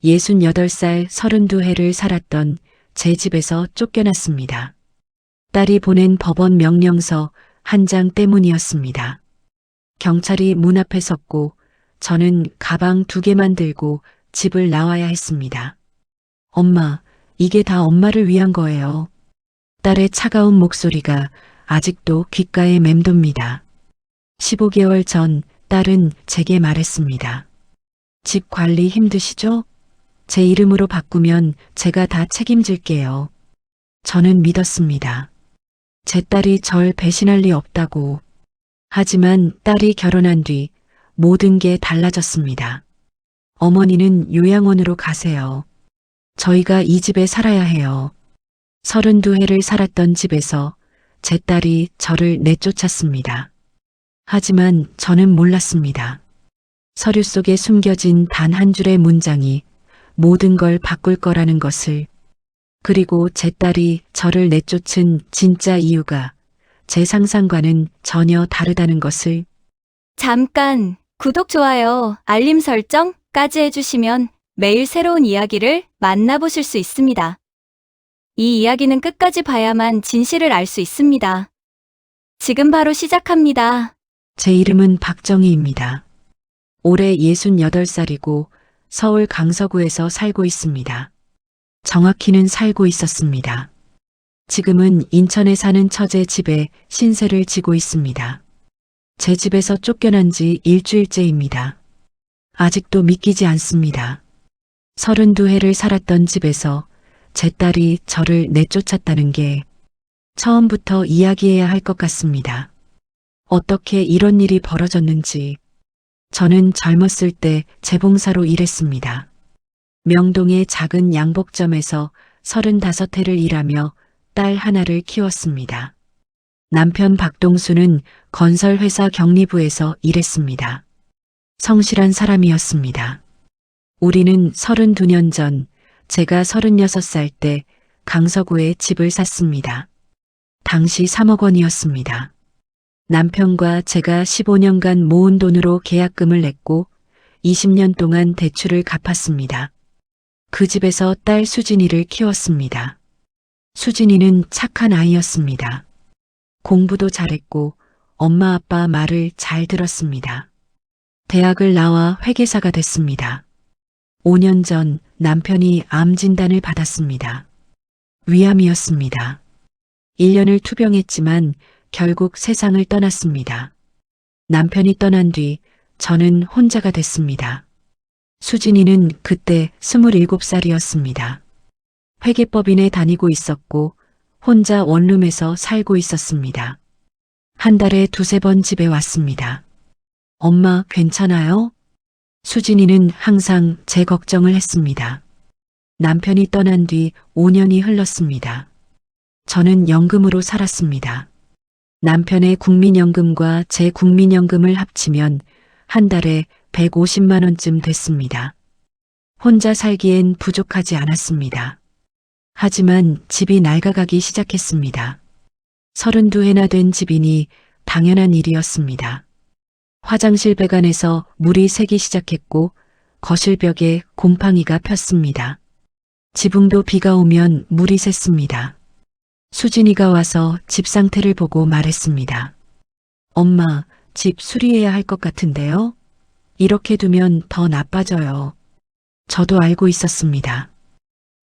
68살 32해를 살았던 제 집에서 쫓겨났습니다. 딸이 보낸 법원 명령서 한 장 때문이었습니다. 경찰이 문 앞에 섰고 저는 가방 2개만 들고 집을 나와야 했습니다. 엄마, 이게 다 엄마를 위한 거예요. 딸의 차가운 목소리가 아직도 귓가에 맴돕니다. 15개월 전 딸은 제게 말했습니다. 집 관리 힘드시죠? 제 이름으로 바꾸면 제가 다 책임질게요. 저는 믿었습니다. 제 딸이 절 배신할 리 없다고. 하지만 딸이 결혼한 뒤 모든 게 달라졌습니다. 어머니는 요양원으로 가세요. 저희가 이 집에 살아야 해요. 32해를 살았던 집에서 제 딸이 저를 내쫓았습니다. 하지만 저는 몰랐습니다. 서류 속에 숨겨진 단 한 줄의 문장이 모든 걸 바꿀 거라는 것을, 그리고 제 딸이 저를 내쫓은 진짜 이유가 제 상상과는 전혀 다르다는 것을. 잠깐 구독, 좋아요, 알림 설정까지 해주시면 매일 새로운 이야기를 만나보실 수 있습니다. 이 이야기는 끝까지 봐야만 진실을 알 수 있습니다. 지금 바로 시작합니다. 제 이름은 박정희입니다. 올해 68살이고 서울 강서구에서 살고 있습니다. 정확히는 살고 있었습니다. 지금은 인천에 사는 처제 집에 신세를 지고 있습니다. 제 집에서 쫓겨난 지 일주일째입니다. 아직도 믿기지 않습니다. 32해를 살았던 집에서 제 딸이 저를 내쫓았다는 게 처음부터 이야기해야 할 것 같습니다. 어떻게 이런 일이 벌어졌는지. 저는 젊었을 때 재봉사로 일했습니다. 명동의 작은 양복점에서 35해를 일하며 딸 하나를 키웠습니다. 남편 박동수는 건설회사 경리부에서 일했습니다. 성실한 사람이었습니다. 우리는 32년 전 제가 36살 때 강서구에 집을 샀습니다. 당시 3억 원이었습니다. 남편과 제가 15년간 모은 돈으로 계약금을 냈고 20년 동안 대출을 갚았습니다. 그 집에서 딸 수진이를 키웠습니다. 수진이는 착한 아이였습니다. 공부도 잘했고 엄마 아빠 말을 잘 들었습니다. 대학을 나와 회계사가 됐습니다. 5년 전 남편이 암 진단을 받았습니다. 위암이었습니다. 1년을 투병했지만 결국 세상을 떠났습니다. 남편이 떠난 뒤 저는 혼자가 됐습니다. 수진이는 그때 27살이었습니다. 회계법인에 다니고 있었고 혼자 원룸에서 살고 있었습니다. 한 달에 2-3번 집에 왔습니다. 엄마, 괜찮아요? 수진이는 항상 제 걱정을 했습니다. 남편이 떠난 뒤 5년이 흘렀습니다. 저는 연금으로 살았습니다. 남편의 국민연금과 제 국민연금을 합치면 한 달에 150만 원쯤 됐습니다. 혼자 살기엔 부족하지 않았습니다. 하지만 집이 낡아가기 시작했습니다. 32해나 된 집이니 당연한 일이었습니다. 화장실 배관에서 물이 새기 시작했고 거실 벽에 곰팡이가 폈습니다. 지붕도 비가 오면 물이 샜습니다. 수진이가 와서 집 상태를 보고 말했습니다. 엄마, 집 수리해야 할 것 같은데요? 이렇게 두면 더 나빠져요. 저도 알고 있었습니다.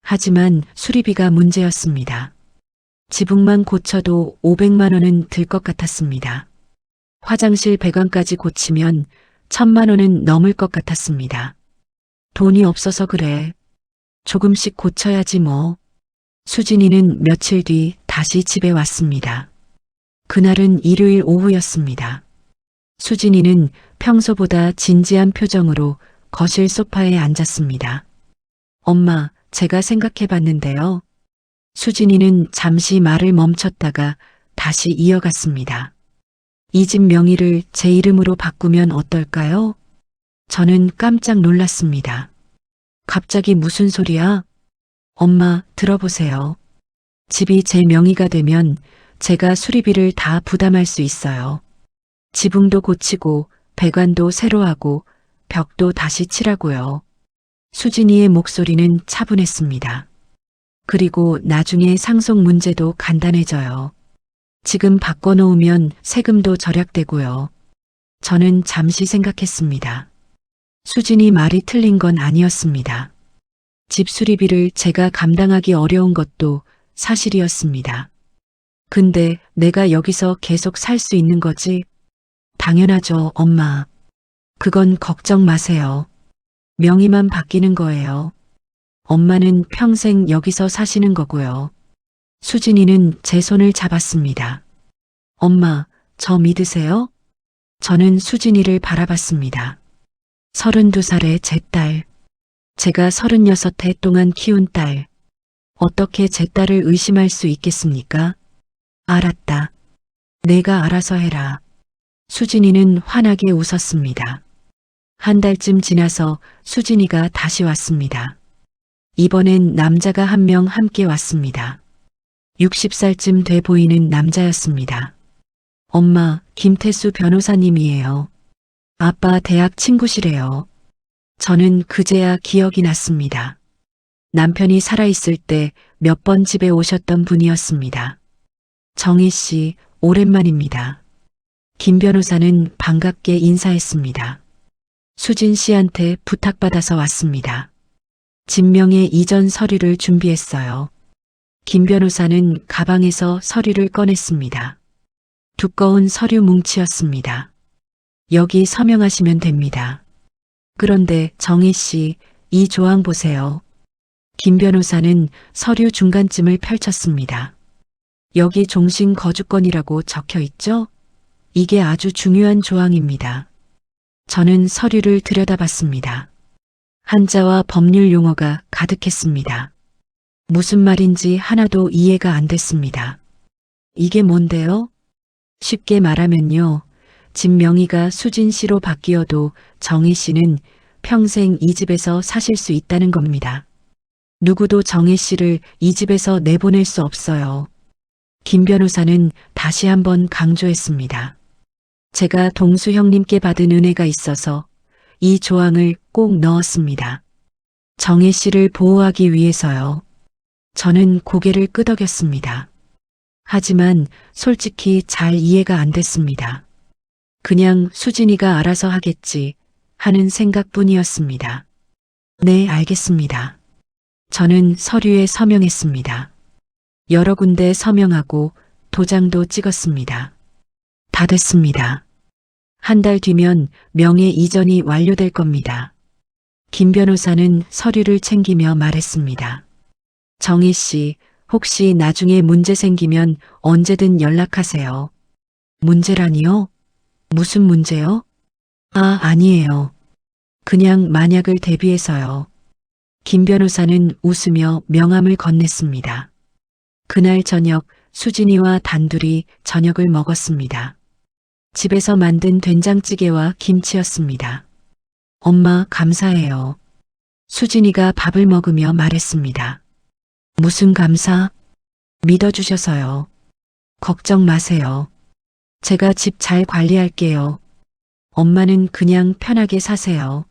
하지만 수리비가 문제였습니다. 지붕만 고쳐도 500만 원은 들 것 같았습니다. 화장실 배관까지 고치면 1000만 원은 넘을 것 같았습니다. 돈이 없어서 그래. 조금씩 고쳐야지 뭐. 수진이는 며칠 뒤 다시 집에 왔습니다. 그날은 일요일 오후였습니다. 수진이는 평소보다 진지한 표정으로 거실 소파에 앉았습니다. 엄마, 제가 생각해 봤는데요. 수진이는 잠시 말을 멈췄다가 다시 이어갔습니다. 이 집 명의를 제 이름으로 바꾸면 어떨까요? 저는 깜짝 놀랐습니다. 갑자기 무슨 소리야? 엄마, 들어보세요. 집이 제 명의가 되면 제가 수리비를 다 부담할 수 있어요. 지붕도 고치고 배관도 새로 하고 벽도 다시 칠하고요. 수진이의 목소리는 차분했습니다. 그리고 나중에 상속 문제도 간단해져요. 지금 바꿔놓으면 세금도 절약되고요. 저는 잠시 생각했습니다. 수진이 말이 틀린 건 아니었습니다. 집 수리비를 제가 감당하기 어려운 것도 사실이었습니다. 근데 내가 여기서 계속 살 수 있는 거지? 당연하죠, 엄마. 그건 걱정 마세요. 명의만 바뀌는 거예요. 엄마는 평생 여기서 사시는 거고요. 수진이는 제 손을 잡았습니다. 엄마, 저 믿으세요? 저는 수진이를 바라봤습니다. 32살의 제 딸. 제가 36해 동안 키운 딸. 어떻게 제 딸을 의심할 수 있겠습니까? 알았다. 내가 알아서 해라. 수진이는 환하게 웃었습니다. 한 달쯤 지나서 수진이가 다시 왔습니다. 이번엔 남자가 한 명 함께 왔습니다. 60살쯤 돼 보이는 남자였습니다. 엄마, 김태수 변호사님이에요. 아빠 대학 친구시래요. 저는 그제야 기억이 났습니다. 남편이 살아있을 때 몇 번 집에 오셨던 분이었습니다. 정희 씨, 오랜만입니다. 김 변호사는 반갑게 인사했습니다. 수진 씨한테 부탁받아서 왔습니다. 진명의 이전 서류를 준비했어요. 김 변호사는 가방에서 서류를 꺼냈습니다. 두꺼운 서류 뭉치였습니다. 여기 서명하시면 됩니다. 그런데 정희 씨, 이 조항 보세요. 김 변호사는 서류 중간쯤을 펼쳤습니다. 여기 종신 거주권이라고 적혀 있죠? 이게 아주 중요한 조항입니다. 저는 서류를 들여다봤습니다. 한자와 법률 용어가 가득했습니다. 무슨 말인지 하나도 이해가 안 됐습니다. 이게 뭔데요? 쉽게 말하면요. 집 명의가 수진 씨로 바뀌어도 정희 씨는 평생 이 집에서 사실 수 있다는 겁니다. 누구도 정희 씨를 이 집에서 내보낼 수 없어요. 김 변호사는 다시 한번 강조했습니다. 제가 동수 형님께 받은 은혜가 있어서 이 조항을 꼭 넣었습니다. 정혜 씨를 보호하기 위해서요. 저는 고개를 끄덕였습니다. 하지만 솔직히 잘 이해가 안 됐습니다. 그냥 수진이가 알아서 하겠지 하는 생각뿐이었습니다. 네, 알겠습니다. 저는 서류에 서명했습니다. 여러 군데 서명하고 도장도 찍었습니다. 다 됐습니다. 한 달 뒤면 명예 이전이 완료될 겁니다. 김 변호사는 서류를 챙기며 말했습니다. 정희 씨, 혹시 나중에 문제 생기면 언제든 연락하세요. 문제라니요? 무슨 문제요? 아, 아니에요. 그냥 만약을 대비해서요. 김 변호사는 웃으며 명함을 건넸습니다. 그날 저녁 수진이와 단둘이 저녁을 먹었습니다. 집에서 만든 된장찌개와 김치였습니다. 엄마, 감사해요. 수진이가 밥을 먹으며 말했습니다. 무슨 감사? 믿어주셔서요. 걱정 마세요. 제가 집 잘 관리할게요. 엄마는 그냥 편하게 사세요.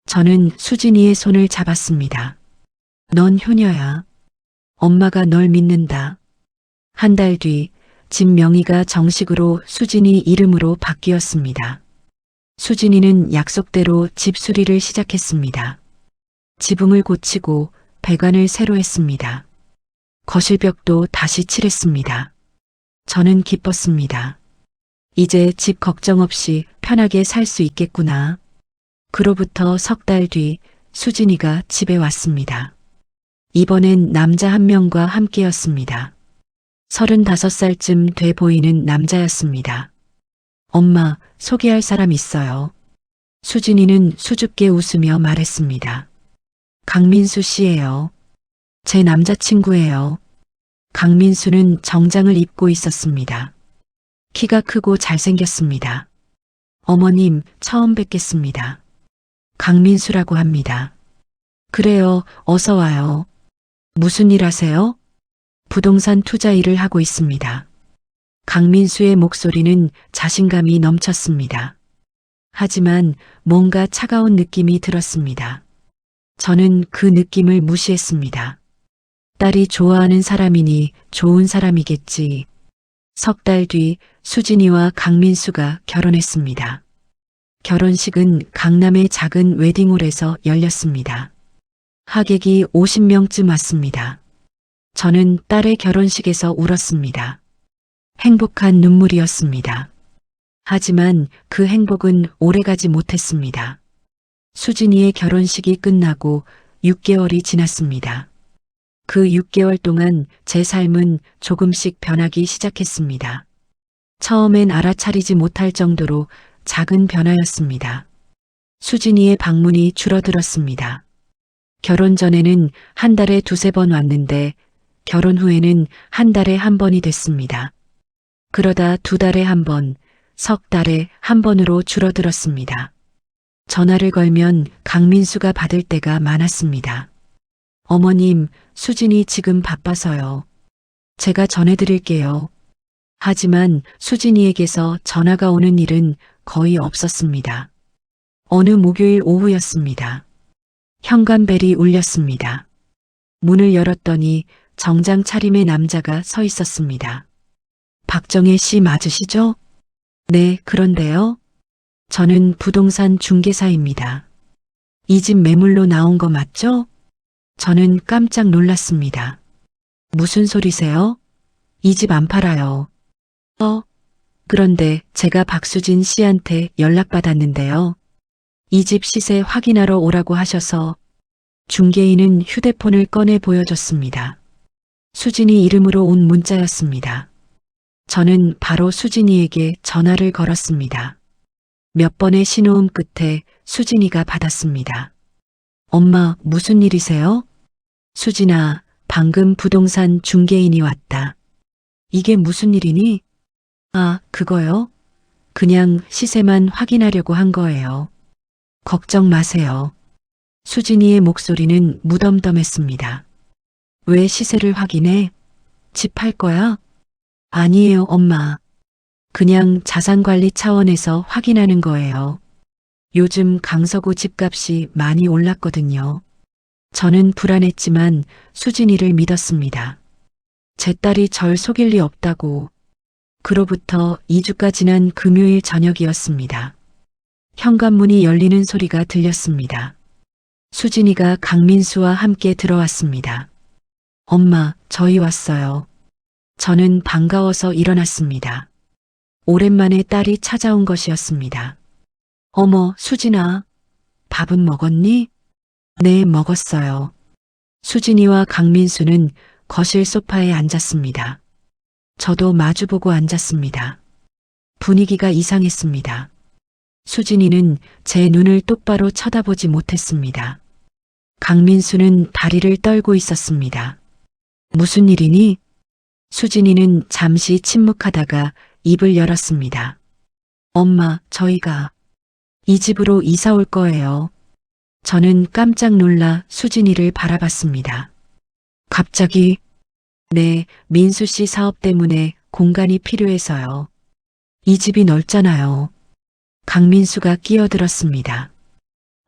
저는 수진이의 손을 잡았습니다. 넌 효녀야. 엄마가 널 믿는다. 한 달 뒤, 집 명의가 정식으로 수진이 이름으로 바뀌었습니다. 수진이는 약속대로 집 수리를 시작했습니다. 지붕을 고치고 배관을 새로 했습니다. 거실벽도 다시 칠했습니다. 저는 기뻤습니다. 이제 집 걱정 없이 편하게 살 수 있겠구나. 그로부터 석 달 뒤 수진이가 집에 왔습니다. 이번엔 남자 한 명과 함께였습니다. 35살쯤 돼 보이는 남자였습니다. 엄마, 소개할 사람 있어요. 수진이는 수줍게 웃으며 말했습니다. 강민수 씨예요. 제 남자친구예요. 강민수는 정장을 입고 있었습니다. 키가 크고 잘생겼습니다. 어머님, 처음 뵙겠습니다. 강민수라고 합니다. 그래요, 어서 와요. 무슨 일 하세요? 부동산 투자 일을 하고 있습니다. 강민수의 목소리는 자신감이 넘쳤습니다. 하지만 뭔가 차가운 느낌이 들었습니다. 저는 그 느낌을 무시했습니다. 딸이 좋아하는 사람이니 좋은 사람이겠지. 석 달 뒤 수진이와 강민수가 결혼했습니다. 결혼식은 강남의 작은 웨딩홀에서 열렸습니다. 하객이 50명쯤 왔습니다. 저는 딸의 결혼식에서 울었습니다. 행복한 눈물이었습니다. 하지만 그 행복은 오래가지 못했습니다. 수진이의 결혼식이 끝나고 6개월이 지났습니다. 그 6개월 동안 제 삶은 조금씩 변하기 시작했습니다. 처음엔 알아차리지 못할 정도로 작은 변화였습니다. 수진이의 방문이 줄어들었습니다. 결혼 전에는 한 달에 2~3번 왔는데 결혼 후에는 한 달에 1번이 됐습니다. 그러다 2달에 1번, 석 달에 1번으로 줄어들었습니다. 전화를 걸면 강민수가 받을 때가 많았습니다. 어머님, 수진이 지금 바빠서요. 제가 전해드릴게요. 하지만 수진이에게서 전화가 오는 일은 거의 없었습니다. 어느 목요일 오후였습니다. 현관벨이 울렸습니다. 문을 열었더니 정장 차림의 남자가 서 있었습니다. 박정혜 씨 맞으시죠? 네, 그런데요. 저는 부동산 중개사입니다. 이 집 매물로 나온 거 맞죠? 저는 깜짝 놀랐습니다. 무슨 소리세요? 이 집 안 팔아요. 그런데 제가 박수진 씨한테 연락받았는데요. 이 집 시세 확인하러 오라고 하셔서 중개인은 휴대폰을 꺼내 보여줬습니다. 수진이 이름으로 온 문자였습니다. 저는 바로 수진이에게 전화를 걸었습니다. 몇 번의 신호음 끝에 수진이가 받았습니다. 엄마, 무슨 일이세요? 수진아, 방금 부동산 중개인이 왔다. 이게 무슨 일이니? 아, 그거요? 그냥 시세만 확인하려고 한 거예요. 걱정 마세요. 수진이의 목소리는 무덤덤했습니다. 왜 시세를 확인해? 집 팔 거야? 아니에요, 엄마. 그냥 자산관리 차원에서 확인하는 거예요. 요즘 강서구 집값이 많이 올랐거든요. 저는 불안했지만 수진이를 믿었습니다. 제 딸이 절 속일 리 없다고. 그로부터 2주가 지난 금요일 저녁이었습니다. 현관문이 열리는 소리가 들렸습니다. 수진이가 강민수와 함께 들어왔습니다. 엄마, 저희 왔어요. 저는 반가워서 일어났습니다. 오랜만에 딸이 찾아온 것이었습니다. 어머, 수진아, 밥은 먹었니? 네, 먹었어요. 수진이와 강민수는 거실 소파에 앉았습니다. 저도 마주보고 앉았습니다. 분위기가 이상했습니다. 수진이는 제 눈을 똑바로 쳐다보지 못했습니다. 강민수는 다리를 떨고 있었습니다. 무슨 일이니? 수진이는 잠시 침묵하다가 입을 열었습니다. 엄마, 저희가 이 집으로 이사 올 거예요. 저는 깜짝 놀라 수진이를 바라봤습니다. 갑자기? 네, 민수 씨 사업 때문에 공간이 필요해서요. 이 집이 넓잖아요. 강민수가 끼어들었습니다.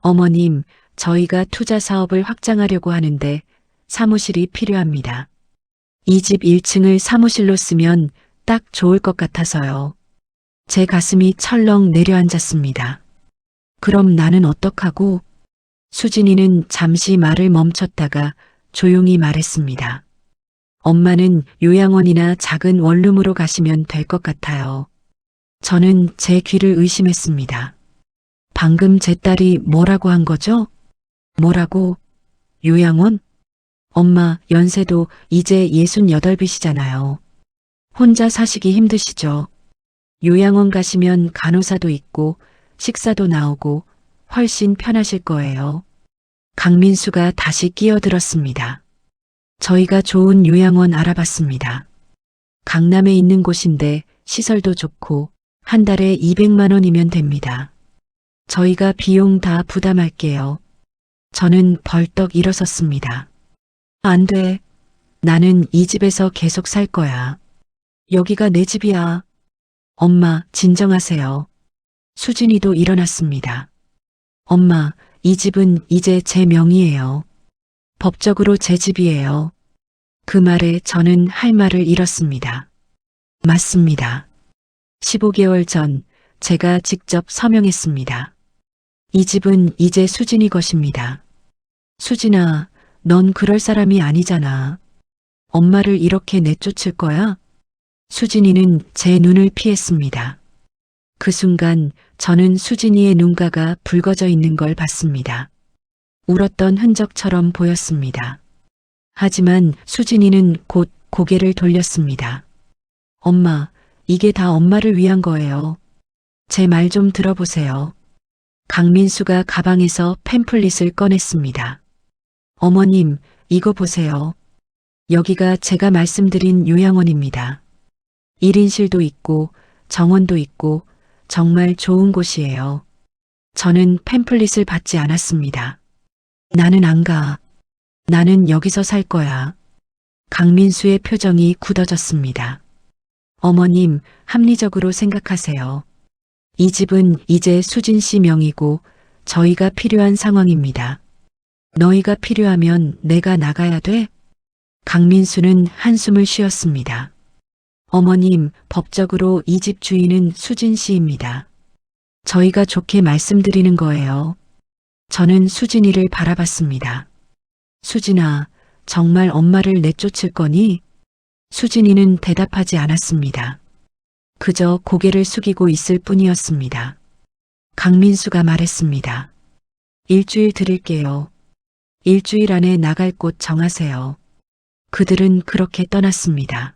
어머님, 저희가 투자 사업을 확장하려고 하는데 사무실이 필요합니다. 이 집 1층을 사무실로 쓰면 딱 좋을 것 같아서요. 제 가슴이 철렁 내려앉았습니다. 그럼 나는 어떡하고? 수진이는 잠시 말을 멈췄다가 조용히 말했습니다. 엄마는 요양원이나 작은 원룸으로 가시면 될 것 같아요. 저는 제 귀를 의심했습니다. 방금 제 딸이 뭐라고 한 거죠? 뭐라고? 요양원? 엄마, 연세도 이제 68이시잖아요. 혼자 사시기 힘드시죠? 요양원 가시면 간호사도 있고 식사도 나오고 훨씬 편하실 거예요. 강민수가 다시 끼어들었습니다. 저희가 좋은 요양원 알아봤습니다. 강남에 있는 곳인데 시설도 좋고 한 달에 200만 원이면 됩니다. 저희가 비용 다 부담할게요. 저는 벌떡 일어섰습니다. 안 돼. 나는 이 집에서 계속 살 거야. 여기가 내 집이야. 엄마, 진정하세요. 수진이도 일어났습니다. 엄마, 이 집은 이제 제 명의예요. 법적으로 제 집이에요. 그 말에 저는 할 말을 잃었습니다. 맞습니다. 15개월 전 제가 직접 서명했습니다. 이 집은 이제 수진이 것입니다. 수진아, 넌 그럴 사람이 아니잖아. 엄마를 이렇게 내쫓을 거야? 수진이는 제 눈을 피했습니다. 그 순간 저는 수진이의 눈가가 붉어져 있는 걸 봤습니다. 울었던 흔적처럼 보였습니다. 하지만 수진이는 곧 고개를 돌렸습니다. 엄마, 이게 다 엄마를 위한 거예요. 제 말 좀 들어보세요. 강민수가 가방에서 팸플릿을 꺼냈습니다. 어머님, 이거 보세요. 여기가 제가 말씀드린 요양원입니다. 1인실도 있고 정원도 있고 정말 좋은 곳이에요. 저는 팸플릿을 받지 않았습니다. 나는 안 가. 나는 여기서 살 거야. 강민수의 표정이 굳어졌습니다. 어머님, 합리적으로 생각하세요. 이 집은 이제 수진 씨 명의고 저희가 필요한 상황입니다. 너희가 필요하면 내가 나가야 돼? 강민수는 한숨을 쉬었습니다. 어머님, 법적으로 이 집 주인은 수진 씨입니다. 저희가 좋게 말씀드리는 거예요. 저는 수진이를 바라봤습니다. 수진아, 정말 엄마를 내쫓을 거니? 수진이는 대답하지 않았습니다. 그저 고개를 숙이고 있을 뿐이었습니다. 강민수가 말했습니다. 일주일 드릴게요. 일주일 안에 나갈 곳 정하세요. 그들은 그렇게 떠났습니다.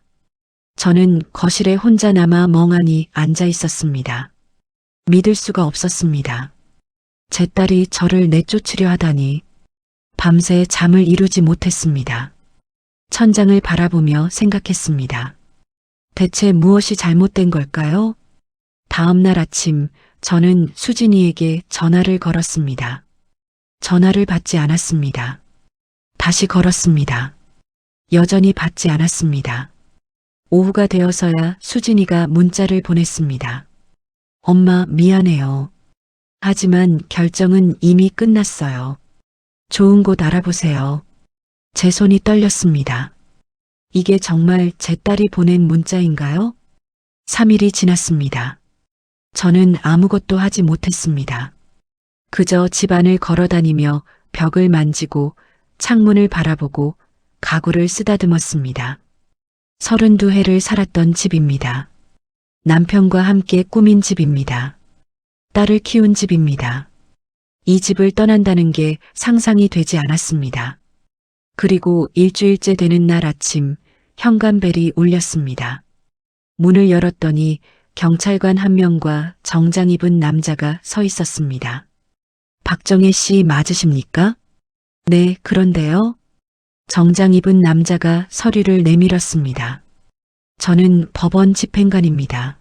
저는 거실에 혼자 남아 멍하니 앉아 있었습니다. 믿을 수가 없었습니다. 제 딸이 저를 내쫓으려 하다니. 밤새 잠을 이루지 못했습니다. 천장을 바라보며 생각했습니다. 대체 무엇이 잘못된 걸까요? 다음 날 아침 저는 수진이에게 전화를 걸었습니다. 전화를 받지 않았습니다. 다시 걸었습니다. 여전히 받지 않았습니다. 오후가 되어서야 수진이가 문자를 보냈습니다. 엄마, 미안해요. 하지만 결정은 이미 끝났어요. 좋은 곳 알아보세요. 제 손이 떨렸습니다. 이게 정말 제 딸이 보낸 문자인가요? 3일이 지났습니다. 저는 아무것도 하지 못했습니다. 그저 집안을 걸어다니며 벽을 만지고 창문을 바라보고 가구를 쓰다듬었습니다. 32해를 살았던 집입니다. 남편과 함께 꾸민 집입니다. 딸을 키운 집입니다. 이 집을 떠난다는 게 상상이 되지 않았습니다. 그리고 일주일째 되는 날 아침 현관벨이 울렸습니다. 문을 열었더니 경찰관 한 명과 정장 입은 남자가 서 있었습니다. 박정혜 씨 맞으십니까? 네, 그런데요. 정장 입은 남자가 서류를 내밀었습니다. 저는 법원 집행관입니다.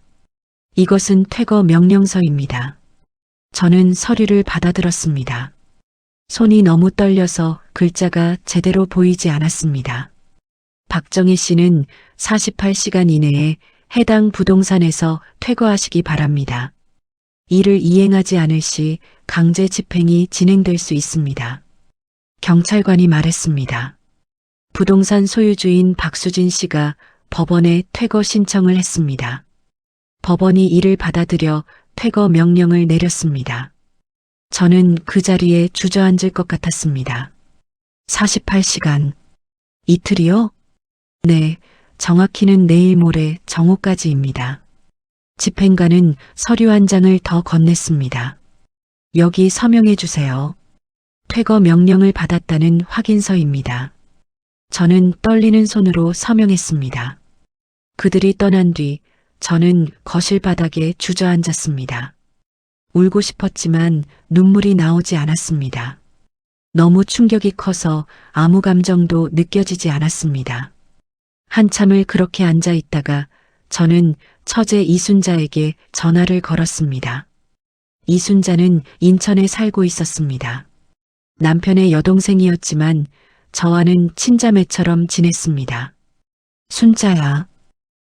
이것은 퇴거 명령서입니다. 저는 서류를 받아들었습니다. 손이 너무 떨려서 글자가 제대로 보이지 않았습니다. 박정희 씨는 48시간 이내에 해당 부동산에서 퇴거하시기 바랍니다. 이를 이행하지 않을 시 강제 집행이 진행될 수 있습니다. 경찰관이 말했습니다. 부동산 소유주인 박수진 씨가 법원에 퇴거 신청을 했습니다. 법원이 이를 받아들여 퇴거 명령을 내렸습니다. 저는 그 자리에 주저앉을 것 같았습니다. 48시간. 이틀이요? 네, 정확히는 내일 모레 정오까지입니다. 집행관은 서류 한 장을 더 건넸습니다. 여기 서명해 주세요. 퇴거 명령을 받았다는 확인서입니다. 저는 떨리는 손으로 서명했습니다. 그들이 떠난 뒤 저는 거실 바닥에 주저앉았습니다. 울고 싶었지만 눈물이 나오지 않았습니다. 너무 충격이 커서 아무 감정도 느껴지지 않았습니다. 한참을 그렇게 앉아 있다가 저는 처제 이순자에게 전화를 걸었습니다. 이순자는 인천에 살고 있었습니다. 남편의 여동생이었지만 저와는 친자매처럼 지냈습니다. 순자야.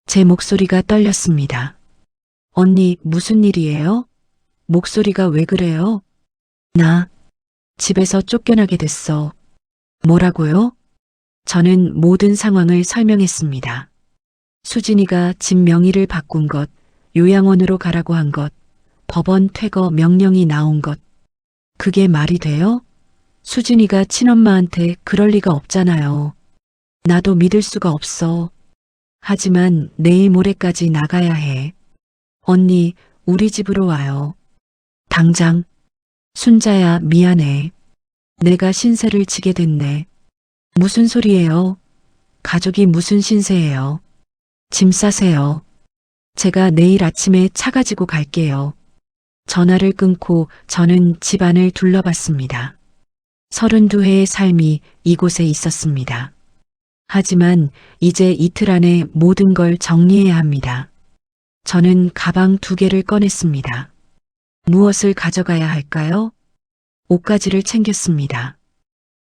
제 목소리가 떨렸습니다. 언니, 무슨 일이에요? 목소리가 왜 그래요? 나 집에서 쫓겨나게 됐어. 뭐라고요? 저는 모든 상황을 설명했습니다. 수진이가 집 명의를 바꾼 것, 요양원으로 가라고 한 것, 법원 퇴거 명령이 나온 것. 그게 말이 돼요? 수진이가 친엄마한테 그럴 리가 없잖아요. 나도 믿을 수가 없어. 하지만 내일 모레까지 나가야 해. 언니, 우리 집으로 와요. 당장. 순자야, 미안해. 내가 신세를 지게 됐네. 무슨 소리예요? 가족이 무슨 신세예요? 짐 싸세요. 제가 내일 아침에 차 가지고 갈게요. 전화를 끊고 저는 집안을 둘러봤습니다. 32회의 삶이 이곳에 있었습니다. 하지만 이제 이틀 안에 모든 걸 정리해야 합니다. 저는 가방 2개를 꺼냈습니다. 무엇을 가져가야 할까요? 옷가지를 챙겼습니다.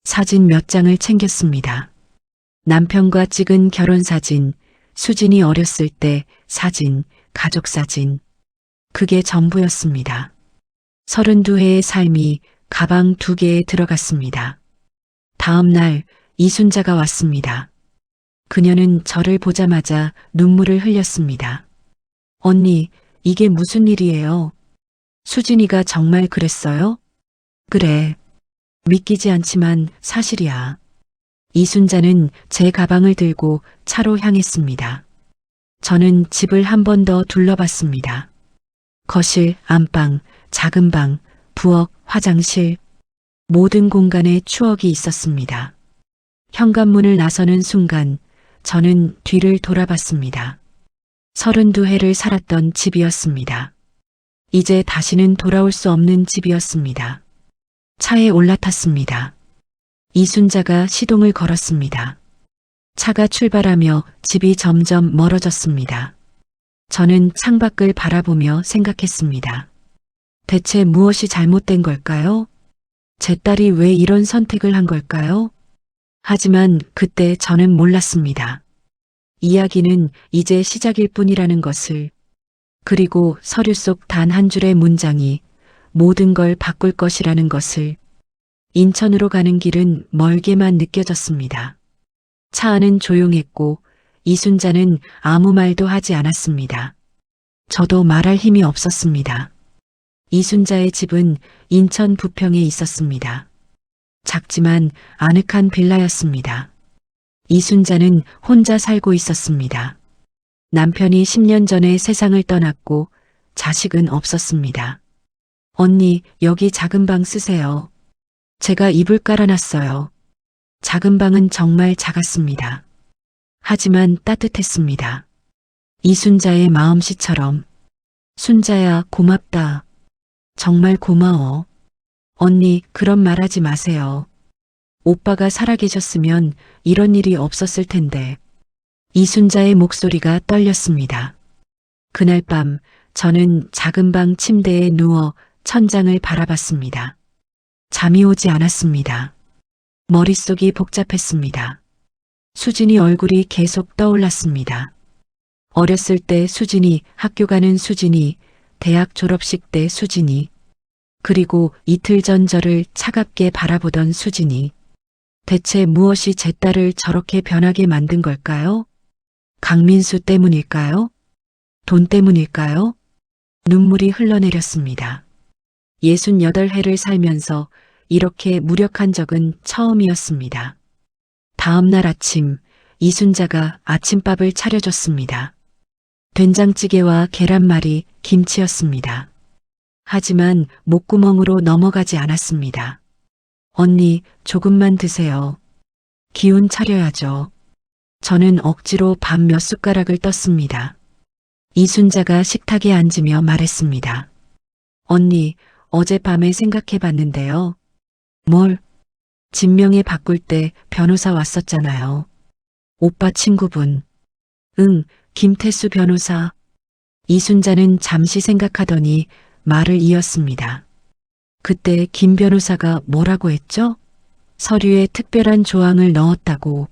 사진 몇 장을 챙겼습니다. 남편과 찍은 결혼사진, 수진이 어렸을 때 사진, 가족사진. 그게 전부였습니다. 32회의 삶이 가방 2개에 들어갔습니다. 다음 날 이순자가 왔습니다. 그녀는 저를 보자마자 눈물을 흘렸습니다. 언니, 이게 무슨 일이에요? 수진이가 정말 그랬어요? 그래. 믿기지 않지만 사실이야. 이순자는 제 가방을 들고 차로 향했습니다. 저는 집을 한 번 더 둘러봤습니다. 거실, 안방, 작은 방, 부엌, 화장실. 모든 공간에 추억이 있었습니다. 현관문을 나서는 순간 저는 뒤를 돌아봤습니다. 32회를 살았던 집이었습니다. 이제 다시는 돌아올 수 없는 집이었습니다. 차에 올라탔습니다. 이순자가 시동을 걸었습니다. 차가 출발하며 집이 점점 멀어졌습니다. 저는 창밖을 바라보며 생각했습니다. 대체 무엇이 잘못된 걸까요? 제 딸이 왜 이런 선택을 한 걸까요? 하지만 그때 저는 몰랐습니다. 이야기는 이제 시작일 뿐이라는 것을. 그리고 서류 속 단 한 줄의 문장이 모든 걸 바꿀 것이라는 것을. 인천으로 가는 길은 멀게만 느껴졌습니다. 차 안은 조용했고 이순자는 아무 말도 하지 않았습니다. 저도 말할 힘이 없었습니다. 이순자의 집은 인천 부평에 있었습니다. 작지만 아늑한 빌라였습니다. 이순자는 혼자 살고 있었습니다. 남편이 10년 전에 세상을 떠났고 자식은 없었습니다. 언니, 여기 작은 방 쓰세요. 제가 이불 깔아놨어요. 작은 방은 정말 작았습니다. 하지만 따뜻했습니다. 이순자의 마음씨처럼. 순자야, 고맙다. 정말 고마워. 언니, 그런 말 하지 마세요. 오빠가 살아계셨으면 이런 일이 없었을 텐데. 이순자의 목소리가 떨렸습니다. 그날 밤 저는 작은 방 침대에 누워 천장을 바라봤습니다. 잠이 오지 않았습니다. 머릿속이 복잡했습니다. 수진이 얼굴이 계속 떠올랐습니다. 어렸을 때 수진이, 학교 가는 수진이, 대학 졸업식 때 수진이, 그리고 이틀 전 저를 차갑게 바라보던 수진이. 대체 무엇이 제 딸을 저렇게 변하게 만든 걸까요? 강민수 때문일까요? 돈 때문일까요? 눈물이 흘러내렸습니다. 68회를 살면서 이렇게 무력한 적은 처음이었습니다. 다음 날 아침, 이순자가 아침밥을 차려줬습니다. 된장찌개와 계란말이, 김치였습니다. 하지만 목구멍으로 넘어가지 않았습니다. 언니, 조금만 드세요. 기운 차려야죠. 저는 억지로 밥 몇 숟가락을 떴습니다. 이순자가 식탁에 앉으며 말했습니다. 언니, 어젯밤에 생각해봤는데요. 뭘? 진명에 바꿀 때 변호사 왔었잖아요. 오빠 친구분. 응, 김태수 변호사. 이순자는 잠시 생각하더니 말을 이었습니다. 그때 김 변호사가 뭐라고 했죠? 서류에 특별한 조항을 넣었다고.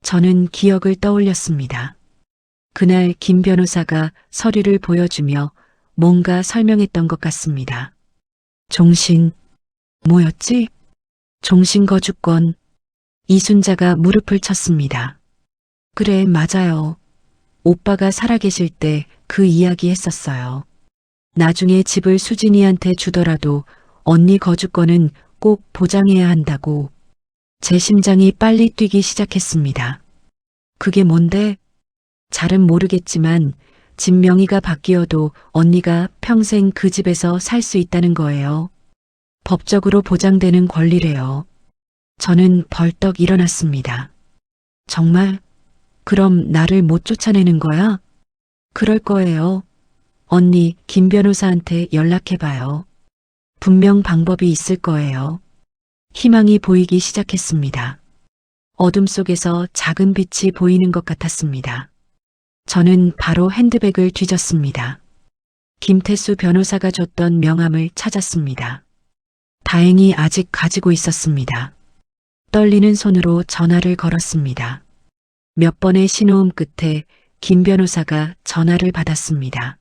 저는 기억을 떠올렸습니다. 그날 김 변호사가 서류를 보여주며 뭔가 설명했던 것 같습니다. 종신, 뭐였지? 종신거주권. 이순자가 무릎을 쳤습니다. 그래, 맞아요. 오빠가 살아계실 때 그 이야기 했었어요. 나중에 집을 수진이한테 주더라도 언니 거주권은 꼭 보장해야 한다고. 제 심장이 빨리 뛰기 시작했습니다. 그게 뭔데? 잘은 모르겠지만 집 명의가 바뀌어도 언니가 평생 그 집에서 살 수 있다는 거예요. 법적으로 보장되는 권리래요. 저는 벌떡 일어났습니다. 정말? 그럼 나를 못 쫓아내는 거야? 그럴 거예요. 언니, 김 변호사한테 연락해봐요. 분명 방법이 있을 거예요. 희망이 보이기 시작했습니다. 어둠 속에서 작은 빛이 보이는 것 같았습니다. 저는 바로 핸드백을 뒤졌습니다. 김태수 변호사가 줬던 명함을 찾았습니다. 다행히 아직 가지고 있었습니다. 떨리는 손으로 전화를 걸었습니다. 몇 번의 신호음 끝에 김 변호사가 전화를 받았습니다.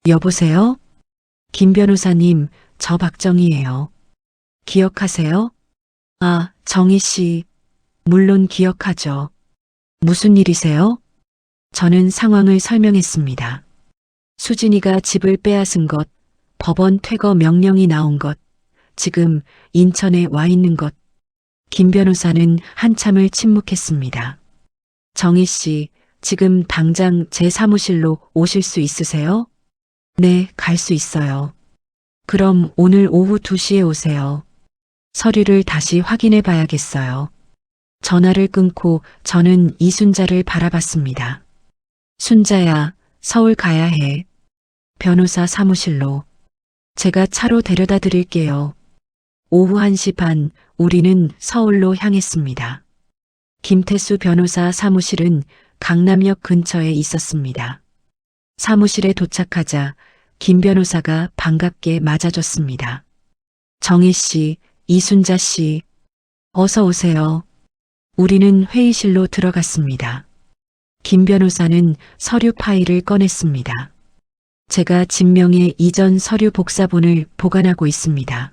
여보세요? 김 변호사님, 저 박정희예요. 기억하세요? 아, 정희 씨. 물론 기억하죠. 무슨 일이세요? 저는 상황을 설명했습니다. 수진이가 집을 빼앗은 것, 법원 퇴거 명령이 나온 것, 지금 인천에 와 있는 것. 김 변호사는 한참을 침묵했습니다. 정희 씨, 지금 당장 제 사무실로 오실 수 있으세요? 네, 갈 수 있어요. 그럼 오늘 오후 2시에 오세요. 서류를 다시 확인해 봐야겠어요. 전화를 끊고 저는 이순자를 바라봤습니다. 순자야, 서울 가야 해. 변호사 사무실로. 제가 차로 데려다 드릴게요. 오후 1시 반, 우리는 서울로 향했습니다. 김태수 변호사 사무실은 강남역 근처에 있었습니다. 사무실에 도착하자 김 변호사가 반갑게 맞아줬습니다. 정희 씨, 이순자 씨, 어서 오세요. 우리는 회의실로 들어갔습니다. 김 변호사는 서류 파일을 꺼냈습니다. 제가 진명의 이전 서류 복사본을 보관하고 있습니다.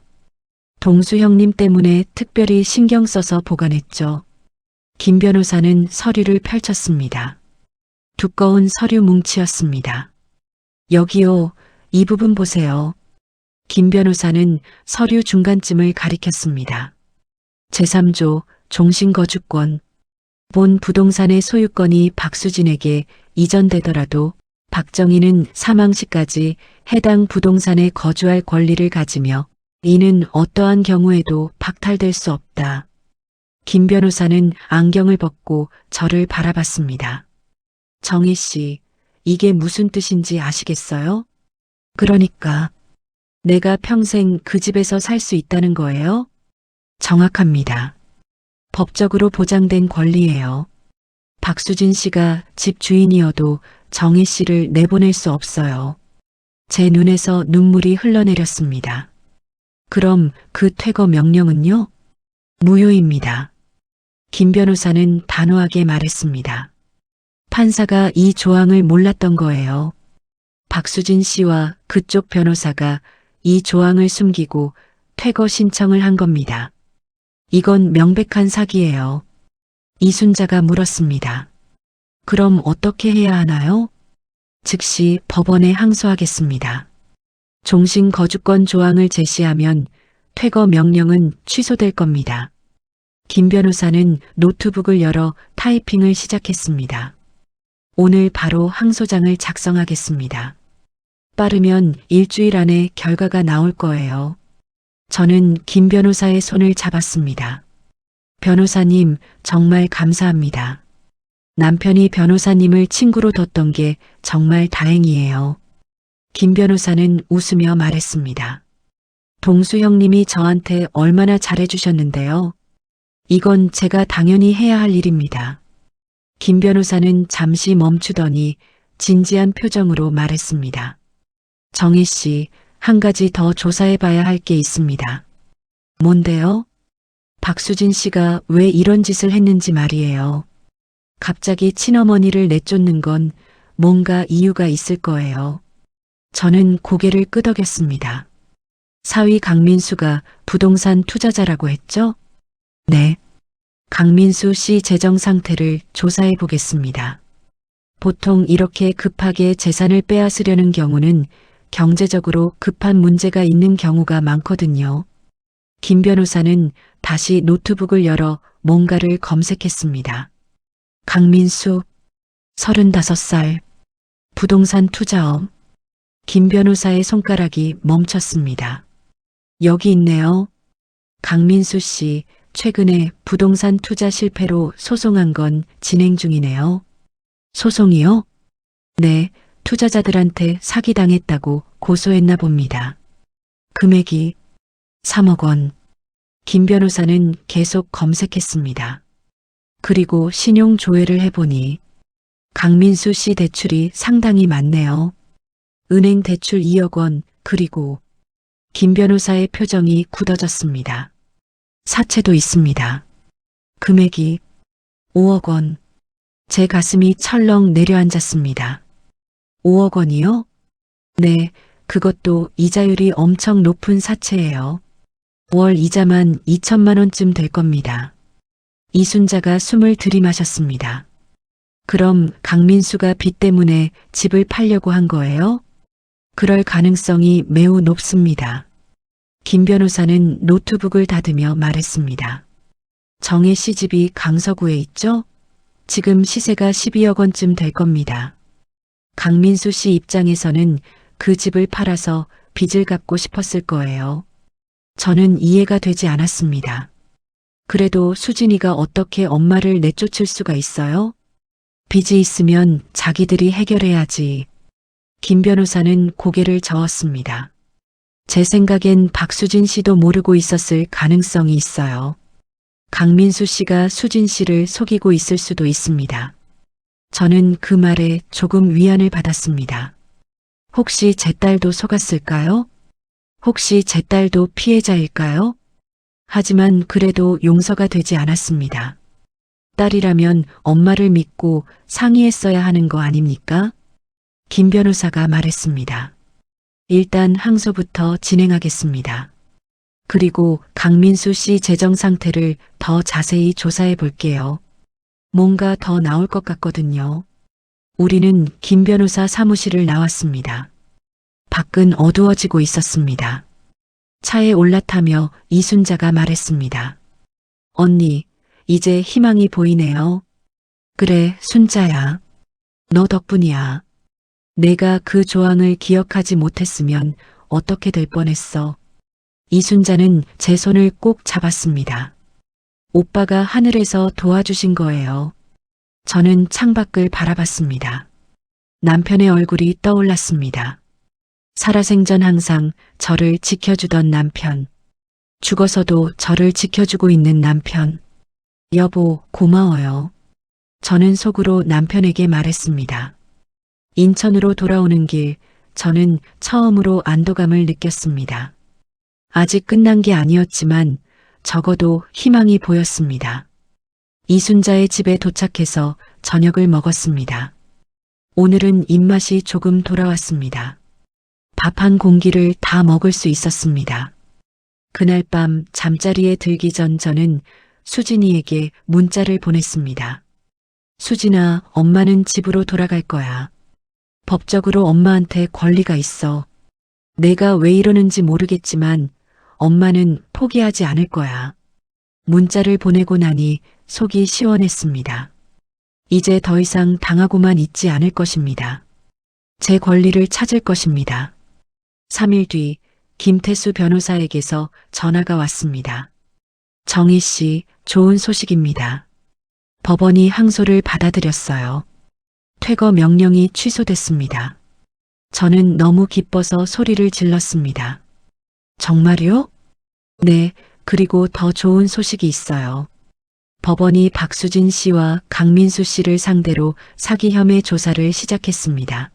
동수 형님 때문에 특별히 신경 써서 보관했죠. 김 변호사는 서류를 펼쳤습니다. 두꺼운 서류 뭉치였습니다. 여기요, 이 부분 보세요. 김 변호사는 서류 중간쯤을 가리켰습니다. 제3조 종신거주권. 본 부동산의 소유권이 박수진에게 이전되더라도 박정희는 사망 시까지 해당 부동산에 거주할 권리를 가지며 이는 어떠한 경우에도 박탈될 수 없다. 김 변호사는 안경을 벗고 저를 바라봤습니다. 정희 씨, 이게 무슨 뜻인지 아시겠어요? 그러니까 내가 평생 그 집에서 살 수 있다는 거예요? 정확합니다. 법적으로 보장된 권리예요. 박수진 씨가 집 주인이어도 정희 씨를 내보낼 수 없어요. 제 눈에서 눈물이 흘러내렸습니다. 그럼 그 퇴거 명령은요? 무효입니다. 김 변호사는 단호하게 말했습니다. 판사가 이 조항을 몰랐던 거예요. 박수진 씨와 그쪽 변호사가 이 조항을 숨기고 퇴거 신청을 한 겁니다. 이건 명백한 사기예요. 이순자가 물었습니다. 그럼 어떻게 해야 하나요? 즉시 법원에 항소하겠습니다. 종신거주권 조항을 제시하면 퇴거 명령은 취소될 겁니다. 김 변호사는 노트북을 열어 타이핑을 시작했습니다. 오늘 바로 항소장을 작성하겠습니다. 빠르면 일주일 안에 결과가 나올 거예요. 저는 김 변호사의 손을 잡았습니다. 변호사님, 정말 감사합니다. 남편이 변호사님을 친구로 뒀던 게 정말 다행이에요. 김 변호사는 웃으며 말했습니다. 동수 형님이 저한테 얼마나 잘해주셨는데요. 이건 제가 당연히 해야 할 일입니다. 김 변호사는 잠시 멈추더니 진지한 표정으로 말했습니다. 정희 씨, 한 가지 더 조사해 봐야 할 게 있습니다. 뭔데요? 박수진 씨가 왜 이런 짓을 했는지 말이에요. 갑자기 친어머니를 내쫓는 건 뭔가 이유가 있을 거예요. 저는 고개를 끄덕였습니다. 사위 강민수가 부동산 투자자라고 했죠? 네. 강민수 씨 재정 상태를 조사해 보겠습니다. 보통 이렇게 급하게 재산을 빼앗으려는 경우는 경제적으로 급한 문제가 있는 경우가 많거든요. 김 변호사는 다시 노트북을 열어 뭔가를 검색했습니다. 강민수, 35살, 부동산 투자업. 김 변호사의 손가락이 멈췄습니다. 여기 있네요. 강민수 씨, 최근에 부동산 투자 실패로 소송한 건 진행 중이네요. 소송이요? 네, 투자자들한테 사기당했다고 고소했나 봅니다. 금액이 3억 원. 김 변호사는 계속 검색했습니다. 그리고 신용 조회를 해보니 강민수 씨 대출이 상당히 많네요. 은행 대출 2억 원, 그리고 김 변호사의 표정이 굳어졌습니다. 사채도 있습니다. 금액이 5억 원. 제 가슴이 철렁 내려앉았습니다. 5억 원이요? 네, 그것도 이자율이 엄청 높은 사채예요. 월 이자만 2천만 원쯤 될 겁니다. 이순자가 숨을 들이마셨습니다. 그럼 강민수가 빚 때문에 집을 팔려고 한 거예요? 그럴 가능성이 매우 높습니다. 김 변호사는 노트북을 닫으며 말했습니다. 정혜 씨 집이 강서구에 있죠? 지금 시세가 12억 원쯤 될 겁니다. 강민수 씨 입장에서는 그 집을 팔아서 빚을 갚고 싶었을 거예요. 저는 이해가 되지 않았습니다. 그래도 수진이가 어떻게 엄마를 내쫓을 수가 있어요? 빚이 있으면 자기들이 해결해야지. 김 변호사는 고개를 저었습니다. 제 생각엔 박수진 씨도 모르고 있었을 가능성이 있어요. 강민수 씨가 수진 씨를 속이고 있을 수도 있습니다. 저는 그 말에 조금 위안을 받았습니다. 혹시 제 딸도 속았을까요? 혹시 제 딸도 피해자일까요? 하지만 그래도 용서가 되지 않았습니다. 딸이라면 엄마를 믿고 상의했어야 하는 거 아닙니까? 김 변호사가 말했습니다. 일단 항소부터 진행하겠습니다. 그리고 강민수 씨 재정 상태를 더 자세히 조사해 볼게요. 뭔가 더 나올 것 같거든요. 우리는 김 변호사 사무실을 나왔습니다. 밖은 어두워지고 있었습니다. 차에 올라타며 이순자가 말했습니다. 언니, 이제 희망이 보이네요. 그래, 순자야. 너 덕분이야. 내가 그 조항을 기억하지 못했으면 어떻게 될 뻔했어. 이순자는 제 손을 꼭 잡았습니다. 오빠가 하늘에서 도와주신 거예요. 저는 창밖을 바라봤습니다. 남편의 얼굴이 떠올랐습니다. 살아생전 항상 저를 지켜주던 남편. 죽어서도 저를 지켜주고 있는 남편. 여보, 고마워요. 저는 속으로 남편에게 말했습니다. 인천으로 돌아오는 길, 저는 처음으로 안도감을 느꼈습니다. 아직 끝난 게 아니었지만 적어도 희망이 보였습니다. 이순자의 집에 도착해서 저녁을 먹었습니다. 오늘은 입맛이 조금 돌아왔습니다. 밥 한 공기를 다 먹을 수 있었습니다. 그날 밤 잠자리에 들기 전 저는 수진이에게 문자를 보냈습니다. 수진아, 엄마는 집으로 돌아갈 거야. 법적으로 엄마한테 권리가 있어. 내가 왜 이러는지 모르겠지만 엄마는 포기하지 않을 거야. 문자를 보내고 나니 속이 시원했습니다. 이제 더 이상 당하고만 있지 않을 것입니다. 제 권리를 찾을 것입니다. 3일 뒤 김태수 변호사에게서 전화가 왔습니다. 정희 씨, 좋은 소식입니다. 법원이 항소를 받아들였어요. 퇴거 명령이 취소됐습니다. 저는 너무 기뻐서 소리를 질렀습니다. 정말요? 네, 그리고 더 좋은 소식이 있어요. 법원이 박수진 씨와 강민수 씨를 상대로 사기 혐의 조사를 시작했습니다.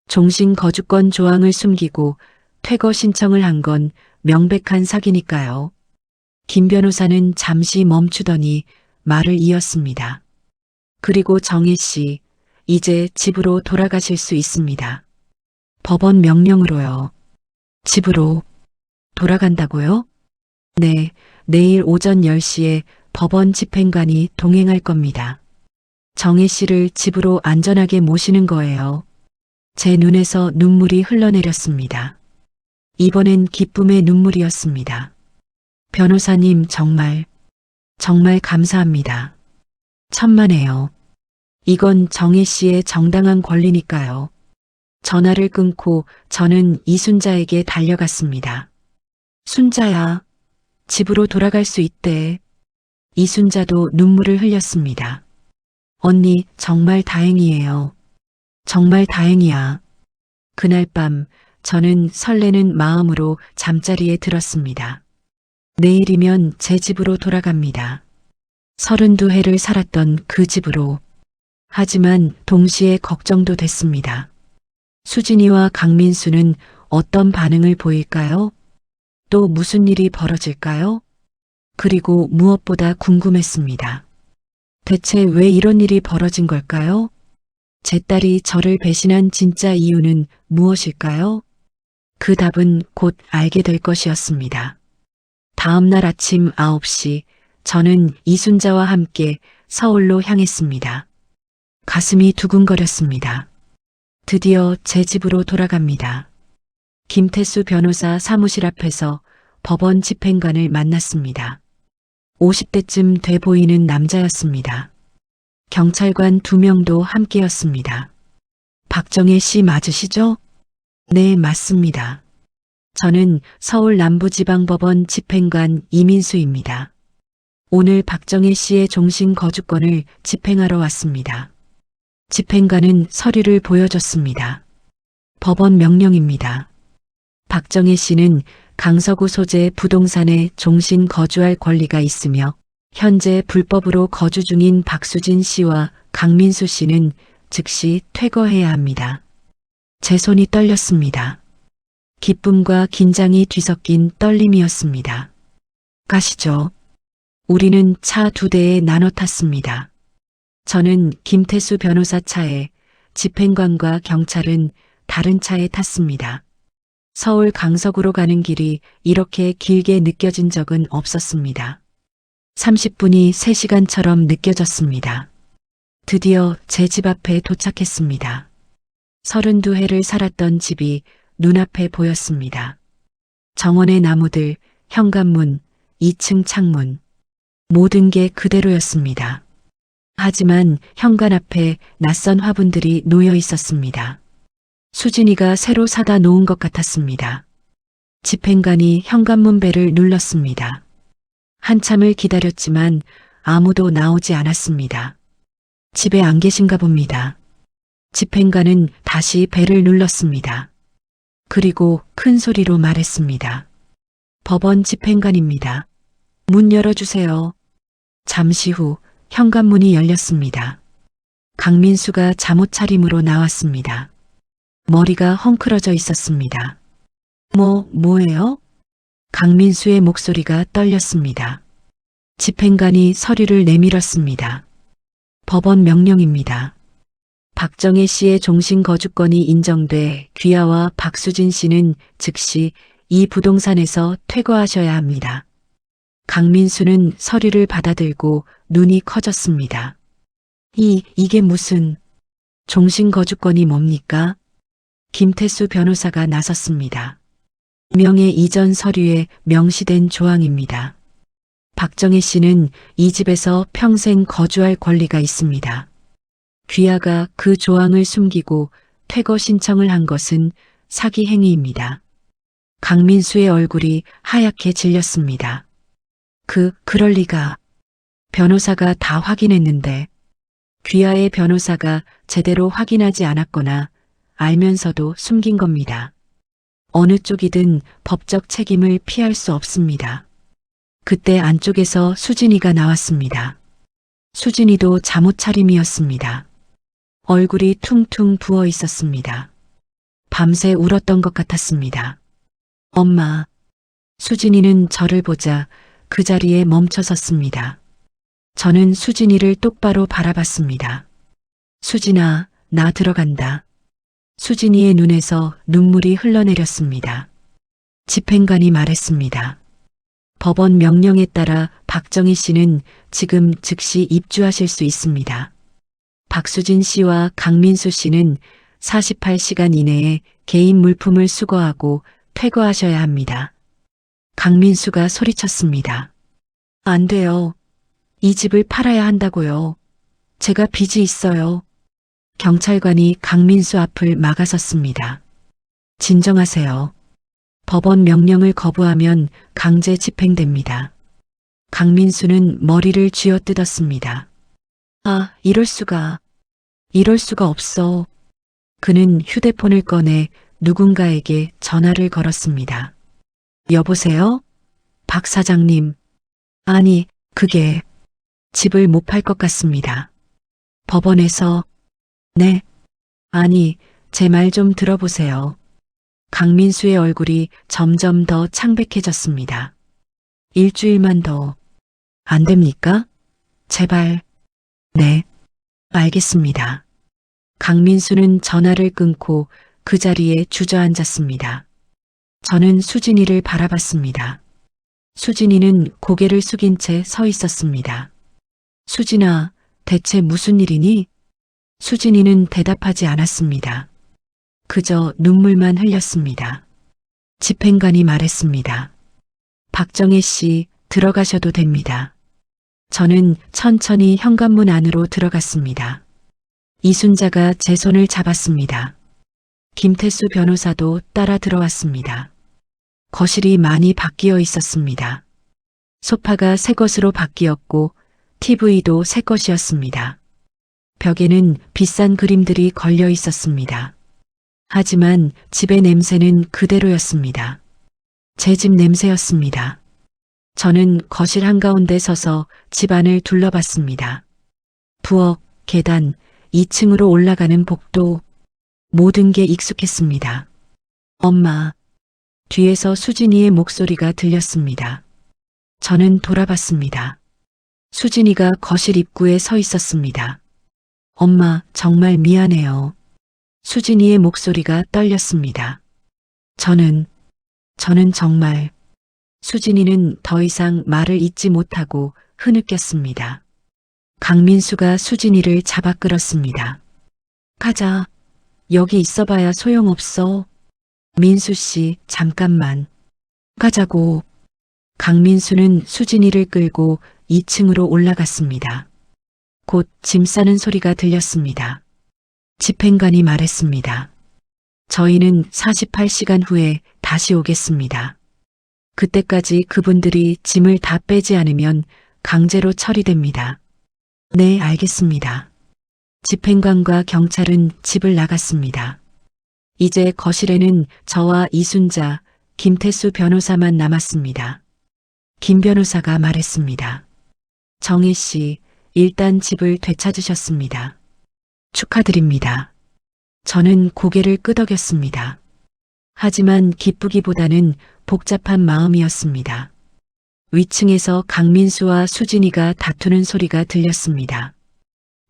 종신 거주권 조항을 숨기고 퇴거 신청을 한 건 명백한 사기니까요. 김 변호사는 잠시 멈추더니 말을 이었습니다. 그리고 정혜 씨, 이제 집으로 돌아가실 수 있습니다. 법원 명령으로요. 집으로 돌아간다고요? 네, 내일 오전 10시에 법원 집행관이 동행할 겁니다. 정혜 씨를 집으로 안전하게 모시는 거예요. 제 눈에서 눈물이 흘러내렸습니다. 이번엔 기쁨의 눈물이었습니다. 변호사님 정말 감사합니다. 천만에요. 이건 정혜 씨의 정당한 권리니까요. 전화를 끊고 저는 이순자에게 달려갔습니다. 순자야, 집으로 돌아갈 수 있대. 이순자도 눈물을 흘렸습니다. 언니, 정말 다행이에요. 정말 다행이야. 그날 밤 저는 설레는 마음으로 잠자리에 들었습니다. 내일이면 제 집으로 돌아갑니다. 32해를 살았던 그 집으로. 하지만 동시에 걱정도 됐습니다. 수진이와 강민수는 어떤 반응을 보일까요? 또 무슨 일이 벌어질까요? 그리고 무엇보다 궁금했습니다. 대체 왜 이런 일이 벌어진 걸까요? 제 딸이 저를 배신한 진짜 이유는 무엇일까요? 그 답은 곧 알게 될 것이었습니다. 다음 날 아침 9시 저는 이순자와 함께 서울로 향했습니다. 가슴이 두근거렸습니다. 드디어 제 집으로 돌아갑니다. 김태수 변호사 사무실 앞에서 법원 집행관을 만났습니다. 50대쯤 돼 보이는 남자였습니다. 경찰관 2명도 함께였습니다. 박정혜 씨 맞으시죠? 네, 맞습니다. 저는 서울 남부지방법원 집행관 이민수입니다. 오늘 박정혜 씨의 종신 거주권을 집행하러 왔습니다. 집행관은 서류를 보여줬습니다. 법원 명령입니다. 박정혜 씨는 강서구 소재 부동산에 종신 거주할 권리가 있으며 현재 불법으로 거주 중인 박수진 씨와 강민수 씨는 즉시 퇴거해야 합니다. 제 손이 떨렸습니다. 기쁨과 긴장이 뒤섞인 떨림이었습니다. 가시죠. 우리는 차 2대에 나눠 탔습니다. 저는 김태수 변호사 차에, 집행관과 경찰은 다른 차에 탔습니다. 서울 강서구로 가는 길이 이렇게 길게 느껴진 적은 없었습니다. 30분이 3시간처럼 느껴졌습니다. 드디어 제 집 앞에 도착했습니다. 32해를 살았던 집이 눈앞에 보였습니다. 정원의 나무들, 현관문, 2층 창문, 모든 게 그대로였습니다. 하지만 현관 앞에 낯선 화분들이 놓여 있었습니다. 수진이가 새로 사다 놓은 것 같았습니다. 집행관이 현관문 벨을 눌렀습니다. 한참을 기다렸지만 아무도 나오지 않았습니다. 집에 안 계신가 봅니다. 집행관은 다시 벨을 눌렀습니다. 그리고 큰 소리로 말했습니다. 법원 집행관입니다. 문 열어주세요. 잠시 후 현관문이 열렸습니다. 강민수가 잠옷 차림으로 나왔습니다. 머리가 헝클어져 있었습니다. 뭐예요? 강민수의 목소리가 떨렸습니다. 집행관이 서류를 내밀었습니다. 법원 명령입니다. 박정혜 씨의 종신 거주권이 인정돼 귀하와 박수진 씨는 즉시 이 부동산에서 퇴거하셔야 합니다. 강민수는 서류를 받아들고 눈이 커졌습니다. 이게 무슨 종신 거주권이 뭡니까? 김태수 변호사가 나섰습니다. 명예 이전 서류에 명시된 조항입니다. 박정혜 씨는 이 집에서 평생 거주할 권리가 있습니다. 귀하가 그 조항을 숨기고 퇴거 신청을 한 것은 사기 행위입니다. 강민수의 얼굴이 하얗게 질렸습니다. 그럴 리가. 변호사가 다 확인했는데 귀하의 변호사가 제대로 확인하지 않았거나 알면서도 숨긴 겁니다. 어느 쪽이든 법적 책임을 피할 수 없습니다. 그때 안쪽에서 수진이가 나왔습니다. 수진이도 잠옷 차림이었습니다. 얼굴이 퉁퉁 부어 있었습니다. 밤새 울었던 것 같았습니다. 엄마. 수진이는 저를 보자 그 자리에 멈춰 섰습니다. 저는 수진이를 똑바로 바라봤습니다. 수진아, 나 들어간다. 수진이의 눈에서 눈물이 흘러내렸습니다. 집행관이 말했습니다. 법원 명령에 따라 박정희 씨는 지금 즉시 입주하실 수 있습니다. 박수진 씨와 강민수 씨는 48시간 이내에 개인 물품을 수거하고 퇴거하셔야 합니다. 강민수가 소리쳤습니다. 안 돼요. 이 집을 팔아야 한다고요. 제가 빚이 있어요. 경찰관이 강민수 앞을 막아섰습니다. 진정하세요. 법원 명령을 거부하면 강제 집행됩니다. 강민수는 머리를 쥐어뜯었습니다. 아, 이럴 수가. 이럴 수가 없어. 그는 휴대폰을 꺼내 누군가에게 전화를 걸었습니다. 여보세요? 박 사장님. 아니, 그게 집을 못 팔 것 같습니다. 법원에서. 네. 아니, 제 말 좀 들어보세요. 강민수의 얼굴이 점점 더 창백해졌습니다. 일주일만 더. 안 됩니까? 제발. 네. 알겠습니다. 강민수는 전화를 끊고 그 자리에 주저앉았습니다. 저는 수진이를 바라봤습니다. 수진이는 고개를 숙인 채 서 있었습니다. 수진아, 대체 무슨 일이니? 수진이는 대답하지 않았습니다. 그저 눈물만 흘렸습니다. 집행관이 말했습니다. 박정희 씨, 들어가셔도 됩니다. 저는 천천히 현관문 안으로 들어갔습니다. 이순자가 제 손을 잡았습니다. 김태수 변호사도 따라 들어왔습니다. 거실이 많이 바뀌어 있었습니다. 소파가 새 것으로 바뀌었고 TV도 새 것이었습니다. 벽에는 비싼 그림들이 걸려 있었습니다. 하지만 집의 냄새는 그대로였습니다. 제 집 냄새였습니다. 저는 거실 한가운데 서서 집안을 둘러봤습니다. 부엌, 계단, 2층으로 올라가는 복도, 모든 게 익숙했습니다. 엄마. 뒤에서 수진이의 목소리가 들렸습니다. 저는 돌아봤습니다. 수진이가 거실 입구에 서 있었습니다. 엄마, 정말 미안해요. 수진이의 목소리가 떨렸습니다. 저는 정말. 수진이는 더 이상 말을 잇지 못하고 흐느꼈습니다. 강민수가 수진이를 잡아 끌었습니다. 가자. 여기 있어봐야 소용없어. 민수 씨, 잠깐만. 가자고. 강민수는 수진이를 끌고 2층으로 올라갔습니다. 곧 짐 싸는 소리가 들렸습니다. 집행관이 말했습니다. 저희는 48시간 후에 다시 오겠습니다. 그때까지 그분들이 짐을 다 빼지 않으면 강제로 처리됩니다. 네, 알겠습니다. 집행관과 경찰은 집을 나갔습니다. 이제 거실에는 저와 이순자, 김태수 변호사만 남았습니다. 김 변호사가 말했습니다. 정희 씨, 일단 집을 되찾으셨습니다. 축하드립니다. 저는 고개를 끄덕였습니다. 하지만 기쁘기보다는 복잡한 마음이었습니다. 위층에서 강민수와 수진이가 다투는 소리가 들렸습니다.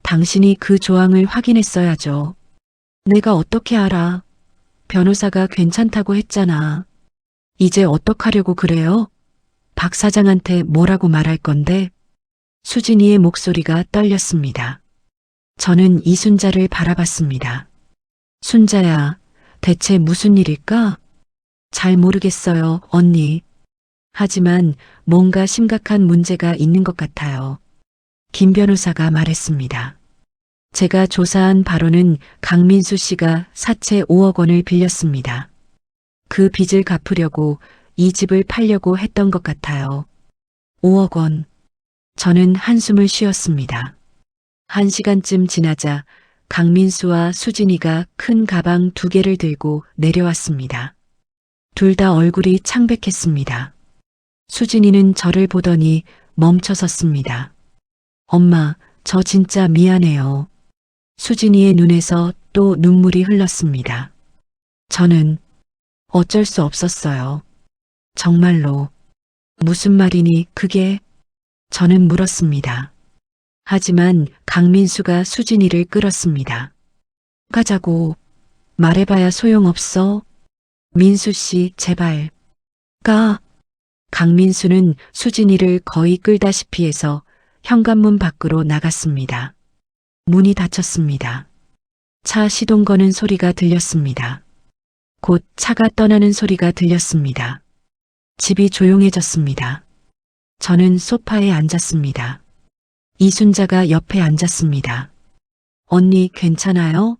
당신이 그 조항을 확인했어야죠. 내가 어떻게 알아? 변호사가 괜찮다고 했잖아. 이제 어떡하려고 그래요? 박 사장한테 뭐라고 말할 건데? 수진이의 목소리가 떨렸습니다. 저는 이순자를 바라봤습니다. 순자야, 대체 무슨 일일까? 잘 모르겠어요, 언니. 하지만 뭔가 심각한 문제가 있는 것 같아요. 김 변호사가 말했습니다. 제가 조사한 바로는 강민수 씨가 사채 5억 원을 빌렸습니다. 그 빚을 갚으려고 이 집을 팔려고 했던 것 같아요. 5억 원. 저는 한숨을 쉬었습니다. 1시간쯤 지나자 강민수와 수진이가 큰 가방 2개를 들고 내려왔습니다. 둘 다 얼굴이 창백했습니다. 수진이는 저를 보더니 멈춰 섰습니다. 엄마, 저 진짜 미안해요. 수진이의 눈에서 또 눈물이 흘렀습니다. 저는 어쩔 수 없었어요. 정말로. 무슨 말이니 그게? 저는 물었습니다. 하지만 강민수가 수진이를 끌었습니다. 가자고. 말해봐야 소용없어. 민수 씨, 제발. 가. 강민수는 수진이를 거의 끌다시피 해서 현관문 밖으로 나갔습니다. 문이 닫혔습니다. 차 시동 거는 소리가 들렸습니다. 곧 차가 떠나는 소리가 들렸습니다. 집이 조용해졌습니다. 저는 소파에 앉았습니다. 이순자가 옆에 앉았습니다. 언니 괜찮아요?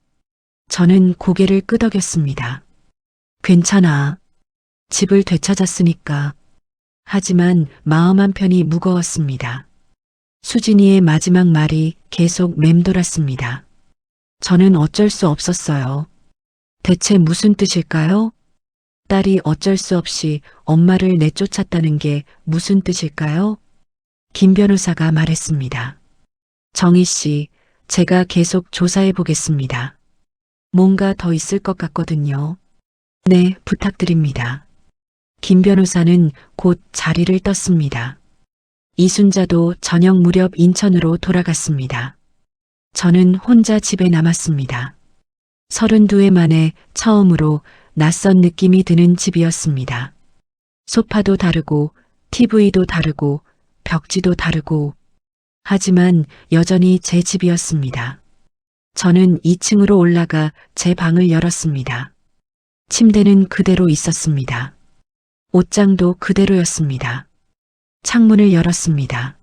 저는 고개를 끄덕였습니다. 괜찮아. 집을 되찾았으니까. 하지만 마음 한편이 무거웠습니다. 수진이의 마지막 말이 계속 맴돌았습니다. 저는 어쩔 수 없었어요. 대체 무슨 뜻일까요? 딸이 어쩔 수 없이 엄마를 내쫓았다는 게 무슨 뜻일까요? 김 변호사가 말했습니다. 정희 씨, 제가 계속 조사해 보겠습니다. 뭔가 더 있을 것 같거든요. 네, 부탁드립니다. 김 변호사는 곧 자리를 떴습니다. 이순자도 저녁 무렵 인천으로 돌아갔습니다. 저는 혼자 집에 남았습니다. 32회 만에 처음으로 낯선 느낌이 드는 집이었습니다. 소파도 다르고 TV도 다르고 벽지도 다르고 하지만 여전히 제 집이었습니다. 저는 2층으로 올라가 제 방을 열었습니다. 침대는 그대로 있었습니다. 옷장도 그대로였습니다. 창문을 열었습니다.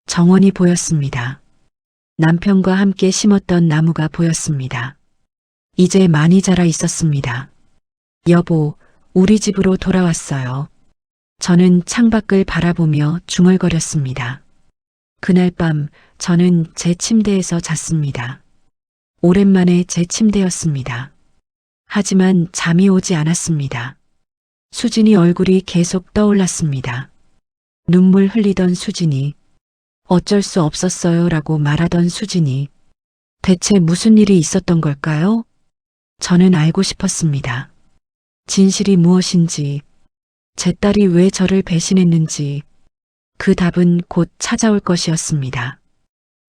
정원이 보였습니다. 남편과 함께 심었던 나무가 보였습니다. 이제 많이 자라 있었습니다. 여보, 우리 집으로 돌아왔어요. 저는 창밖을 바라보며 중얼거렸습니다. 그날 밤 저는 제 침대에서 잤습니다. 오랜만에 제 침대였습니다. 하지만 잠이 오지 않았습니다. 수진이 얼굴이 계속 떠올랐습니다. 눈물 흘리던 수진이, 어쩔 수 없었어요 라고 말하던 수진이, 대체 무슨 일이 있었던 걸까요? 저는 알고 싶었습니다. 진실이 무엇인지, 제 딸이 왜 저를 배신했는지, 그 답은 곧 찾아올 것이었습니다.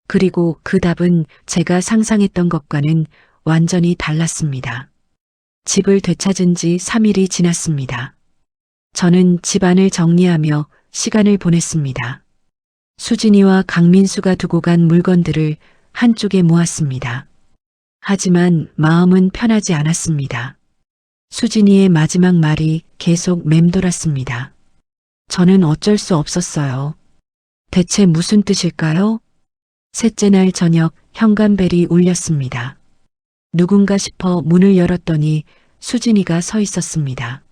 그리고 그 답은 제가 상상했던 것과는 완전히 달랐습니다. 집을 되찾은 지 3일이 지났습니다. 저는 집안을 정리하며 시간을 보냈습니다. 수진이와 강민수가 두고 간 물건들을 한쪽에 모았습니다. 하지만 마음은 편하지 않았습니다. 수진이의 마지막 말이 계속 맴돌았습니다. 저는 어쩔 수 없었어요. 대체 무슨 뜻일까요? 셋째 날 저녁 현관벨이 울렸습니다. 누군가 싶어 문을 열었더니 수진이가 서 있었습니다.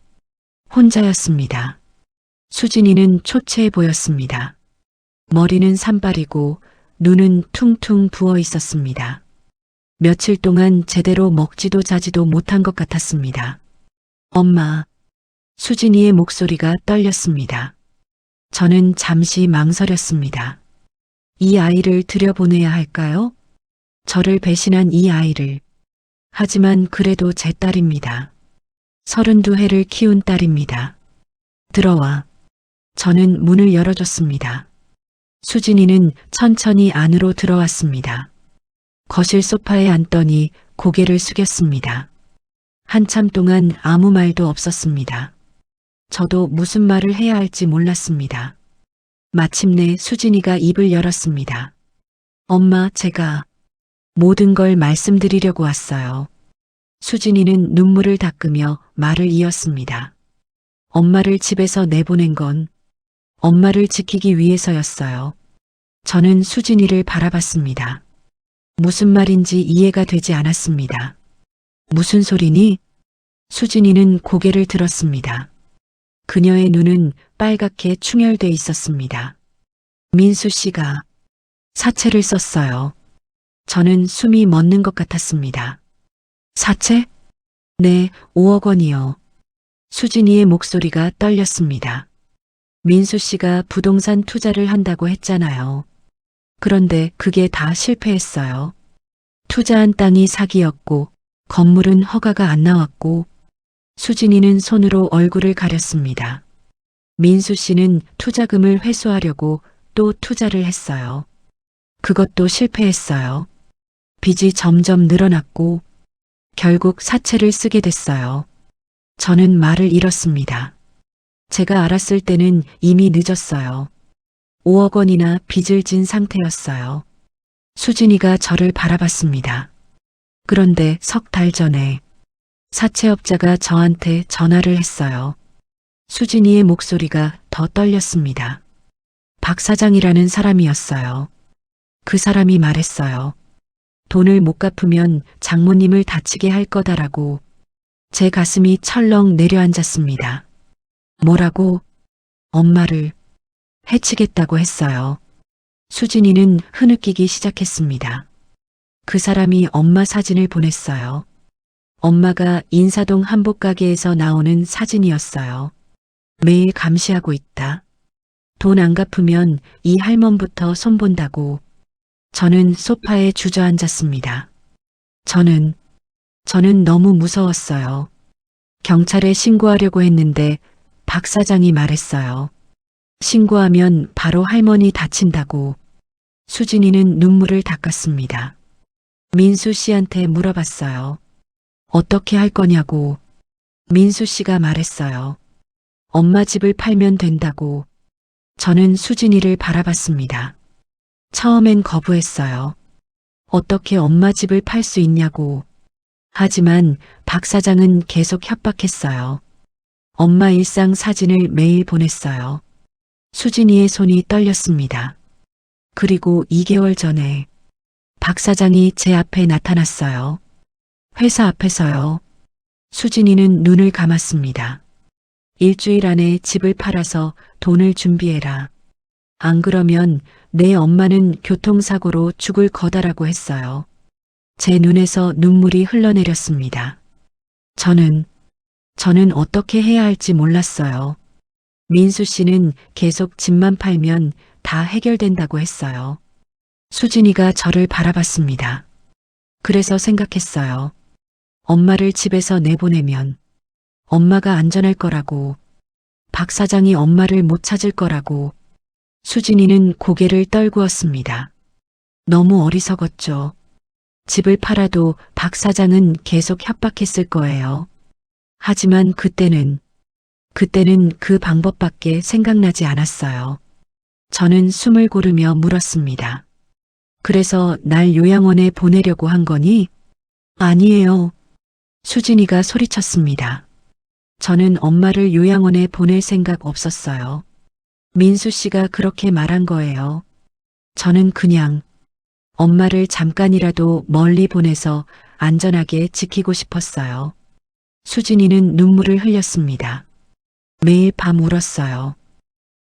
혼자였습니다. 수진이는 초췌해 보였습니다. 머리는 산발이고 눈은 퉁퉁 부어 있었습니다. 며칠 동안 제대로 먹지도 자지도 못한 것 같았습니다. 엄마. 수진이의 목소리가 떨렸습니다. 저는 잠시 망설였습니다. 이 아이를 들여보내야 할까요? 저를 배신한 이 아이를. 하지만 그래도 제 딸입니다. 32해를 키운 딸입니다. 들어와. 저는 문을 열어줬습니다. 수진이는 천천히 안으로 들어왔습니다. 거실 소파에 앉더니 고개를 숙였습니다. 한참 동안 아무 말도 없었습니다. 저도 무슨 말을 해야 할지 몰랐습니다. 마침내 수진이가 입을 열었습니다. 엄마, 제가 모든 걸 말씀드리려고 왔어요. 수진이는 눈물을 닦으며 말을 이었습니다. 엄마를 집에서 내보낸 건 엄마를 지키기 위해서였어요. 저는 수진이를 바라봤습니다. 무슨 말인지 이해가 되지 않았습니다. 무슨 소리니? 수진이는 고개를 들었습니다. 그녀의 눈은 빨갛게 충혈돼 있었습니다. 민수 씨가 사채를 썼어요. 저는 숨이 멎는 것 같았습니다. 사채? 네, 5억 원이요. 수진이의 목소리가 떨렸습니다. 민수 씨가 부동산 투자를 한다고 했잖아요. 그런데 그게 다 실패했어요. 투자한 땅이 사기였고 건물은 허가가 안 나왔고 수진이는 손으로 얼굴을 가렸습니다. 민수 씨는 투자금을 회수하려고 또 투자를 했어요. 그것도 실패했어요. 빚이 점점 늘어났고 결국 사채를 쓰게 됐어요. 저는 말을 잃었습니다. 제가 알았을 때는 이미 늦었어요. 5억 원이나 빚을 진 상태였어요. 수진이가 저를 바라봤습니다. 그런데 석 달 전에 사채업자가 저한테 전화를 했어요. 수진이의 목소리가 더 떨렸습니다. 박 사장이라는 사람이었어요. 그 사람이 말했어요. 돈을 못 갚으면 장모님을 다치게 할 거다라고. 제 가슴이 철렁 내려앉았습니다. 뭐라고? 엄마를 해치겠다고 했어요. 수진이는 흐느끼기 시작했습니다. 그 사람이 엄마 사진을 보냈어요. 엄마가 인사동 한복가게에서 나오는 사진이었어요. 매일 감시하고 있다. 돈 안 갚으면 이 할멈부터 손본다고. 저는 소파에 주저앉았습니다. 저는 너무 무서웠어요. 경찰에 신고하려고 했는데 박 사장이 말했어요. 신고하면 바로 할머니 다친다고. 수진이는 눈물을 닦았습니다. 민수 씨한테 물어봤어요. 어떻게 할 거냐고. 민수 씨가 말했어요. 엄마 집을 팔면 된다고. 저는 수진이를 바라봤습니다. 처음엔 거부했어요. 어떻게 엄마 집을 팔 수 있냐고. 하지만 박 사장은 계속 협박했어요. 엄마 일상 사진을 매일 보냈어요. 수진이의 손이 떨렸습니다. 그리고 2개월 전에 박 사장이 제 앞에 나타났어요. 회사 앞에서요. 수진이는 눈을 감았습니다. 일주일 안에 집을 팔아서 돈을 준비해라. 안 그러면 내 엄마는 교통사고로 죽을 거다라고 했어요. 제 눈에서 눈물이 흘러내렸습니다. 저는 어떻게 해야 할지 몰랐어요. 민수 씨는 계속 집만 팔면 다 해결된다고 했어요. 수진이가 저를 바라봤습니다. 그래서 생각했어요. 엄마를 집에서 내보내면 엄마가 안전할 거라고. 박 사장이 엄마를 못 찾을 거라고. 수진이는 고개를 떨구었습니다. 너무 어리석었죠. 집을 팔아도 박 사장은 계속 협박했을 거예요. 하지만 그때는 그 방법밖에 생각나지 않았어요. 저는 숨을 고르며 물었습니다. 그래서 날 요양원에 보내려고 한 거니? 아니에요. 수진이가 소리쳤습니다. 저는 엄마를 요양원에 보낼 생각 없었어요. 민수 씨가 그렇게 말한 거예요. 저는 그냥 엄마를 잠깐이라도 멀리 보내서 안전하게 지키고 싶었어요. 수진이는 눈물을 흘렸습니다. 매일 밤 울었어요.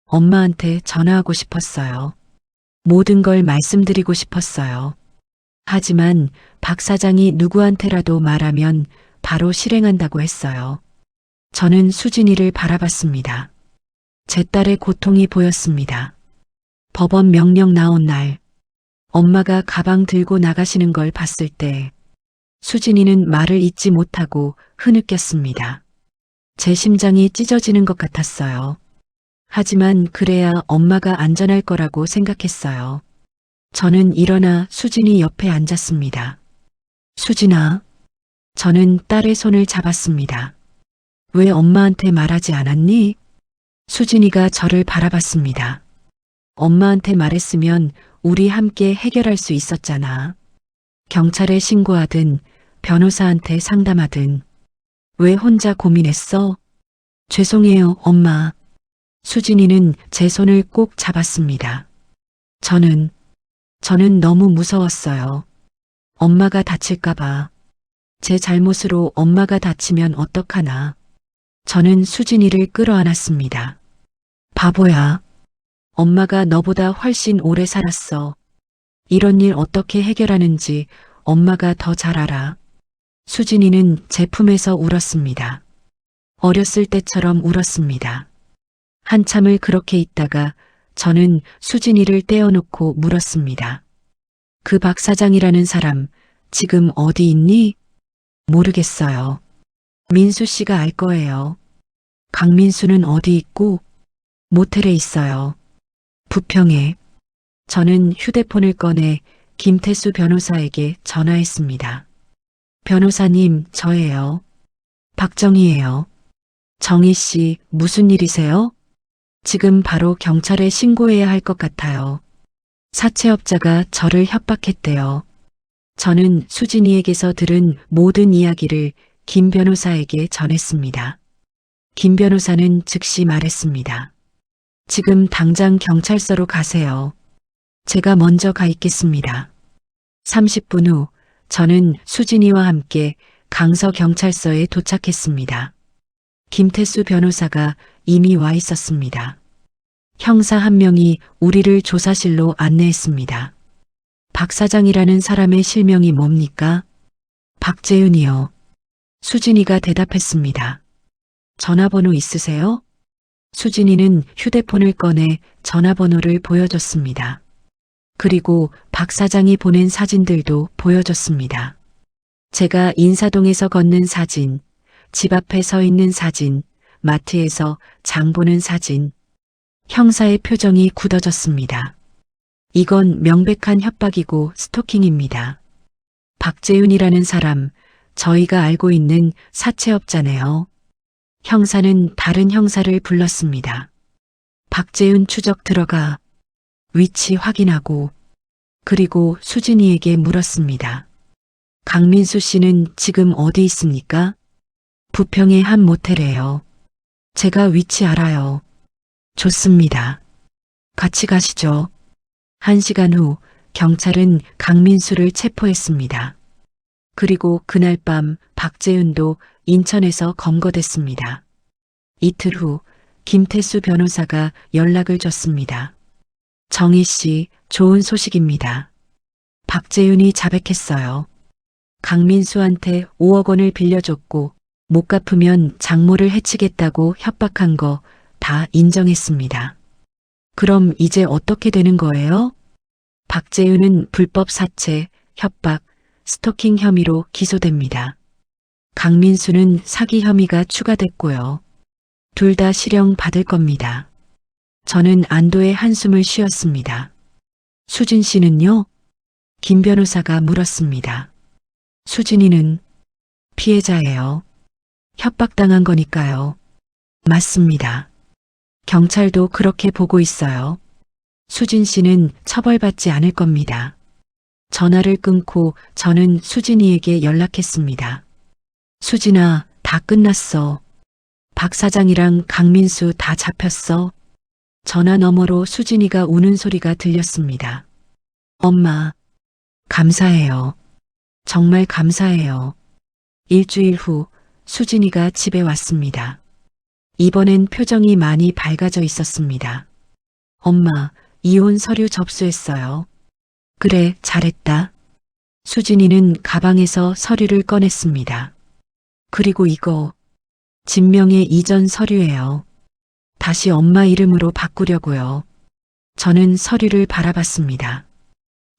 엄마한테 전화하고 싶었어요. 모든 걸 말씀드리고 싶었어요. 하지만 박 사장이 누구한테라도 말하면 바로 실행한다고 했어요. 저는 수진이를 바라봤습니다. 제 딸의 고통이 보였습니다. 법원 명령 나온 날, 엄마가 가방 들고 나가시는 걸 봤을 때 수진이는 말을 잇지 못하고 흐느꼈습니다. 제 심장이 찢어지는 것 같았어요. 하지만 그래야 엄마가 안전할 거라고 생각했어요. 저는 일어나 수진이 옆에 앉았습니다. 수진아, 저는 딸의 손을 잡았습니다. 왜 엄마한테 말하지 않았니? 수진이가 저를 바라봤습니다. 엄마한테 말했으면 우리 함께 해결할 수 있었잖아. 경찰에 신고하든 변호사한테 상담하든. 왜 혼자 고민했어? 죄송해요, 엄마. 수진이는 제 손을 꼭 잡았습니다. 저는 너무 무서웠어요. 엄마가 다칠까봐. 제 잘못으로 엄마가 다치면 어떡하나. 저는 수진이를 끌어안았습니다. 바보야. 엄마가 너보다 훨씬 오래 살았어. 이런 일 어떻게 해결하는지 엄마가 더 잘 알아. 수진이는 제 품에서 울었습니다. 어렸을 때처럼 울었습니다. 한참을 그렇게 있다가 저는 수진이를 떼어놓고 물었습니다. 그 박 사장이라는 사람 지금 어디 있니? 모르겠어요. 민수 씨가 알 거예요. 강민수는 어디 있고? 모텔에 있어요. 부평에. 저는 휴대폰을 꺼내 김태수 변호사에게 전화했습니다. 변호사님, 저예요. 박정희예요. 정희 씨, 무슨 일이세요? 지금 바로 경찰에 신고해야 할 것 같아요. 사채업자가 저를 협박했대요. 저는 수진이에게서 들은 모든 이야기를 김 변호사에게 전했습니다. 김 변호사는 즉시 말했습니다. 지금 당장 경찰서로 가세요. 제가 먼저 가 있겠습니다. 30분 후 저는 수진이와 함께 강서경찰서에 도착했습니다. 김태수 변호사가 이미 와 있었습니다. 형사 한 명이 우리를 조사실로 안내했습니다. 박 사장이라는 사람의 실명이 뭡니까? 박재윤이요. 수진이가 대답했습니다. 전화번호 있으세요? 수진이는 휴대폰을 꺼내 전화번호를 보여줬습니다. 그리고 박 사장이 보낸 사진들도 보여줬습니다. 제가 인사동에서 걷는 사진, 집 앞에 서 있는 사진, 마트에서 장 보는 사진. 형사의 표정이 굳어졌습니다. 이건 명백한 협박이고 스토킹입니다. 박재윤이라는 사람, 저희가 알고 있는 사채업자네요. 형사는 다른 형사를 불렀습니다. 박재윤 추적 들어가. 위치 확인하고. 그리고 수진이에게 물었습니다. 강민수 씨는 지금 어디 있습니까? 부평의 한 모텔에요. 제가 위치 알아요. 좋습니다. 같이 가시죠. 1시간 후 경찰은 강민수를 체포했습니다. 그리고 그날 밤 박재윤도 인천에서 검거됐습니다. 이틀 후 김태수 변호사가 연락을 줬습니다. 정희 씨, 좋은 소식입니다. 박재윤이 자백했어요. 강민수한테 5억 원을 빌려줬고 못 갚으면 장모를 해치겠다고 협박한 거 다 인정했습니다. 그럼 이제 어떻게 되는 거예요? 박재윤은 불법 사채, 협박, 스토킹 혐의로 기소됩니다. 강민수는 사기 혐의가 추가됐고요. 둘 다 실형 받을 겁니다. 저는 안도의 한숨을 쉬었습니다. 수진 씨는요? 김 변호사가 물었습니다. 수진이는 피해자예요. 협박당한 거니까요. 맞습니다. 경찰도 그렇게 보고 있어요. 수진 씨는 처벌받지 않을 겁니다. 전화를 끊고 저는 수진이에게 연락했습니다. 수진아, 다 끝났어. 박 사장이랑 강민수 다 잡혔어. 전화 너머로 수진이가 우는 소리가 들렸습니다. 엄마, 감사해요. 정말 감사해요. 일주일 후 수진이가 집에 왔습니다. 이번엔 표정이 많이 밝아져 있었습니다. 엄마, 이혼 서류 접수했어요. 그래, 잘했다. 수진이는 가방에서 서류를 꺼냈습니다. 그리고 이거, 진명의 이전 서류예요. 다시 엄마 이름으로 바꾸려고요. 저는 서류를 바라봤습니다.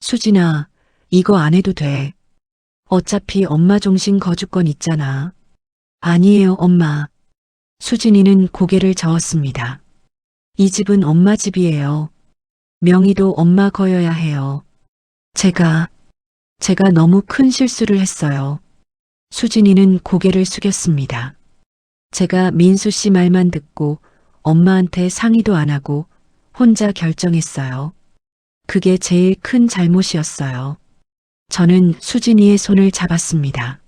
수진아, 이거 안 해도 돼. 어차피 엄마 종신 거주권 있잖아. 아니에요, 엄마. 수진이는 고개를 저었습니다. 이 집은 엄마 집이에요. 명의도 엄마 거여야 해요. 제가 너무 큰 실수를 했어요. 수진이는 고개를 숙였습니다. 제가 민수 씨 말만 듣고 엄마한테 상의도 안 하고 혼자 결정했어요. 그게 제일 큰 잘못이었어요. 저는 수진이의 손을 잡았습니다.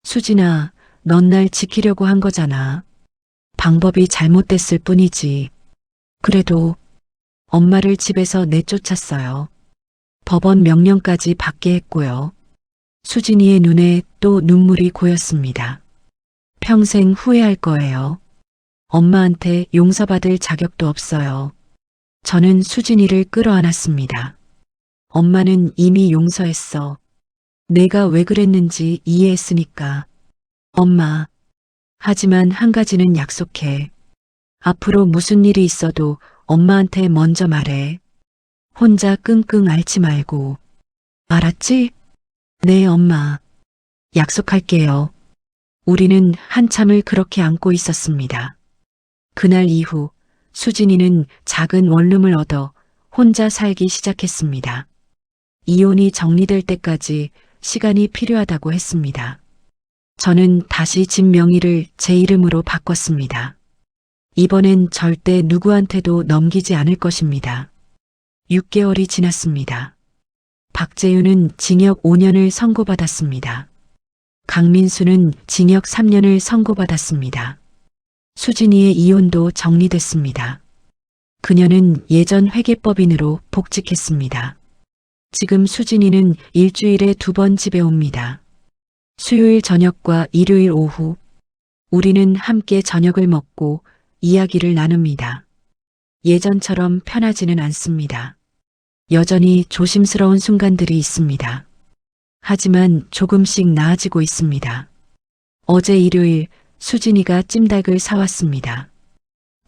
수진아, 넌 날 지키려고 한 거잖아. 방법이 잘못됐을 뿐이지. 그래도 엄마를 집에서 내쫓았어요. 법원 명령까지 받게 했고요. 수진이의 눈에 또 눈물이 고였습니다. 평생 후회할 거예요. 엄마한테 용서받을 자격도 없어요. 저는 수진이를 끌어안았습니다. 엄마는 이미 용서했어. 내가 왜 그랬는지 이해했으니까. 엄마, 하지만 한 가지는 약속해. 앞으로 무슨 일이 있어도 엄마한테 먼저 말해. 혼자 끙끙 앓지 말고. 알았지? 네, 엄마. 약속할게요. 우리는 한참을 그렇게 안고 있었습니다. 그날 이후 수진이는 작은 원룸을 얻어 혼자 살기 시작했습니다. 이혼이 정리될 때까지 시간이 필요하다고 했습니다. 저는 다시 집 명의를 제 이름으로 바꿨습니다. 이번엔 절대 누구한테도 넘기지 않을 것입니다. 6개월이 지났습니다. 박재윤은 징역 5년을 선고받았습니다. 강민수는 징역 3년을 선고받았습니다. 수진이의 이혼도 정리됐습니다. 그녀는 예전 회계법인으로 복직했습니다. 지금 수진이는 일주일에 2번 집에 옵니다. 수요일 저녁과 일요일 오후, 우리는 함께 저녁을 먹고 이야기를 나눕니다. 예전처럼 편하지는 않습니다. 여전히 조심스러운 순간들이 있습니다. 하지만 조금씩 나아지고 있습니다. 어제 일요일 수진이가 찜닭을 사왔습니다.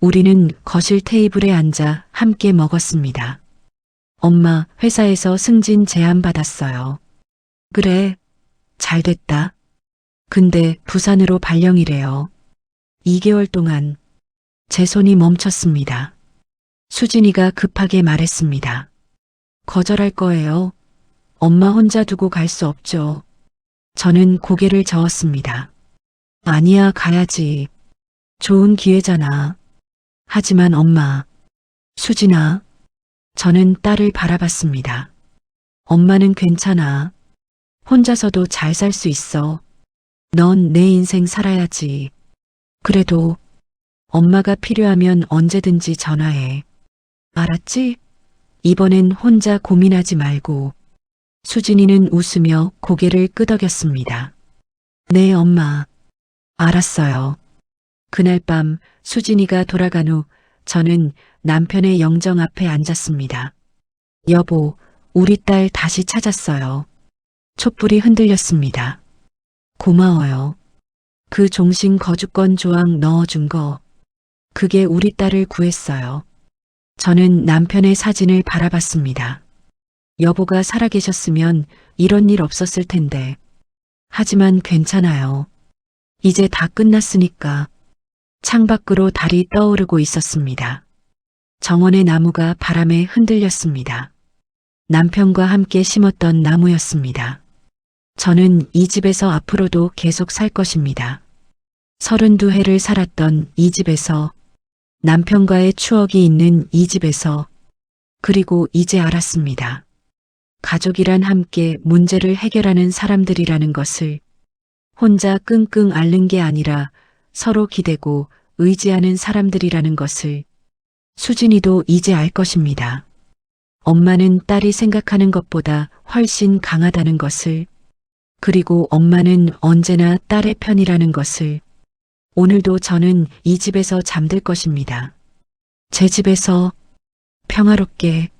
우리는 거실 테이블에 앉아 함께 먹었습니다. 엄마, 회사에서 승진 제안 받았어요. 그래, 잘 됐다. 근데 부산으로 발령이래요. 2개월 동안 제 손이 멈췄습니다. 수진이가 급하게 말했습니다. 거절할 거예요. 엄마 혼자 두고 갈 수 없죠. 저는 고개를 저었습니다. 아니야, 가야지. 좋은 기회잖아. 하지만 엄마, 수진아, 저는 딸을 바라봤습니다. 엄마는 괜찮아. 혼자서도 잘 살 수 있어. 넌 내 인생 살아야지. 그래도 엄마가 필요하면 언제든지 전화해. 알았지? 이번엔 혼자 고민하지 말고. 수진이는 웃으며 고개를 끄덕였습니다. 네, 엄마. 알았어요. 그날 밤 수진이가 돌아간 후 저는 남편의 영정 앞에 앉았습니다. 여보, 우리 딸 다시 찾았어요. 촛불이 흔들렸습니다. 고마워요. 그 종신 거주권 조항 넣어준 거, 그게 우리 딸을 구했어요. 저는 남편의 사진을 바라봤습니다. 여보가 살아계셨으면 이런 일 없었을 텐데. 하지만 괜찮아요. 이제 다 끝났으니까. 창밖으로 달이 떠오르고 있었습니다. 정원의 나무가 바람에 흔들렸습니다. 남편과 함께 심었던 나무였습니다. 저는 이 집에서 앞으로도 계속 살 것입니다. 32해를 살았던 이 집에서, 남편과의 추억이 있는 이 집에서, 그리고 이제 알았습니다. 가족이란 함께 문제를 해결하는 사람들이라는 것을, 혼자 끙끙 앓는 게 아니라 서로 기대고 의지하는 사람들이라는 것을 수진이도 이제 알 것입니다. 엄마는 딸이 생각하는 것보다 훨씬 강하다는 것을, 그리고 엄마는 언제나 딸의 편이라는 것을, 오늘도 저는 이 집에서 잠들 것입니다. 제 집에서 평화롭게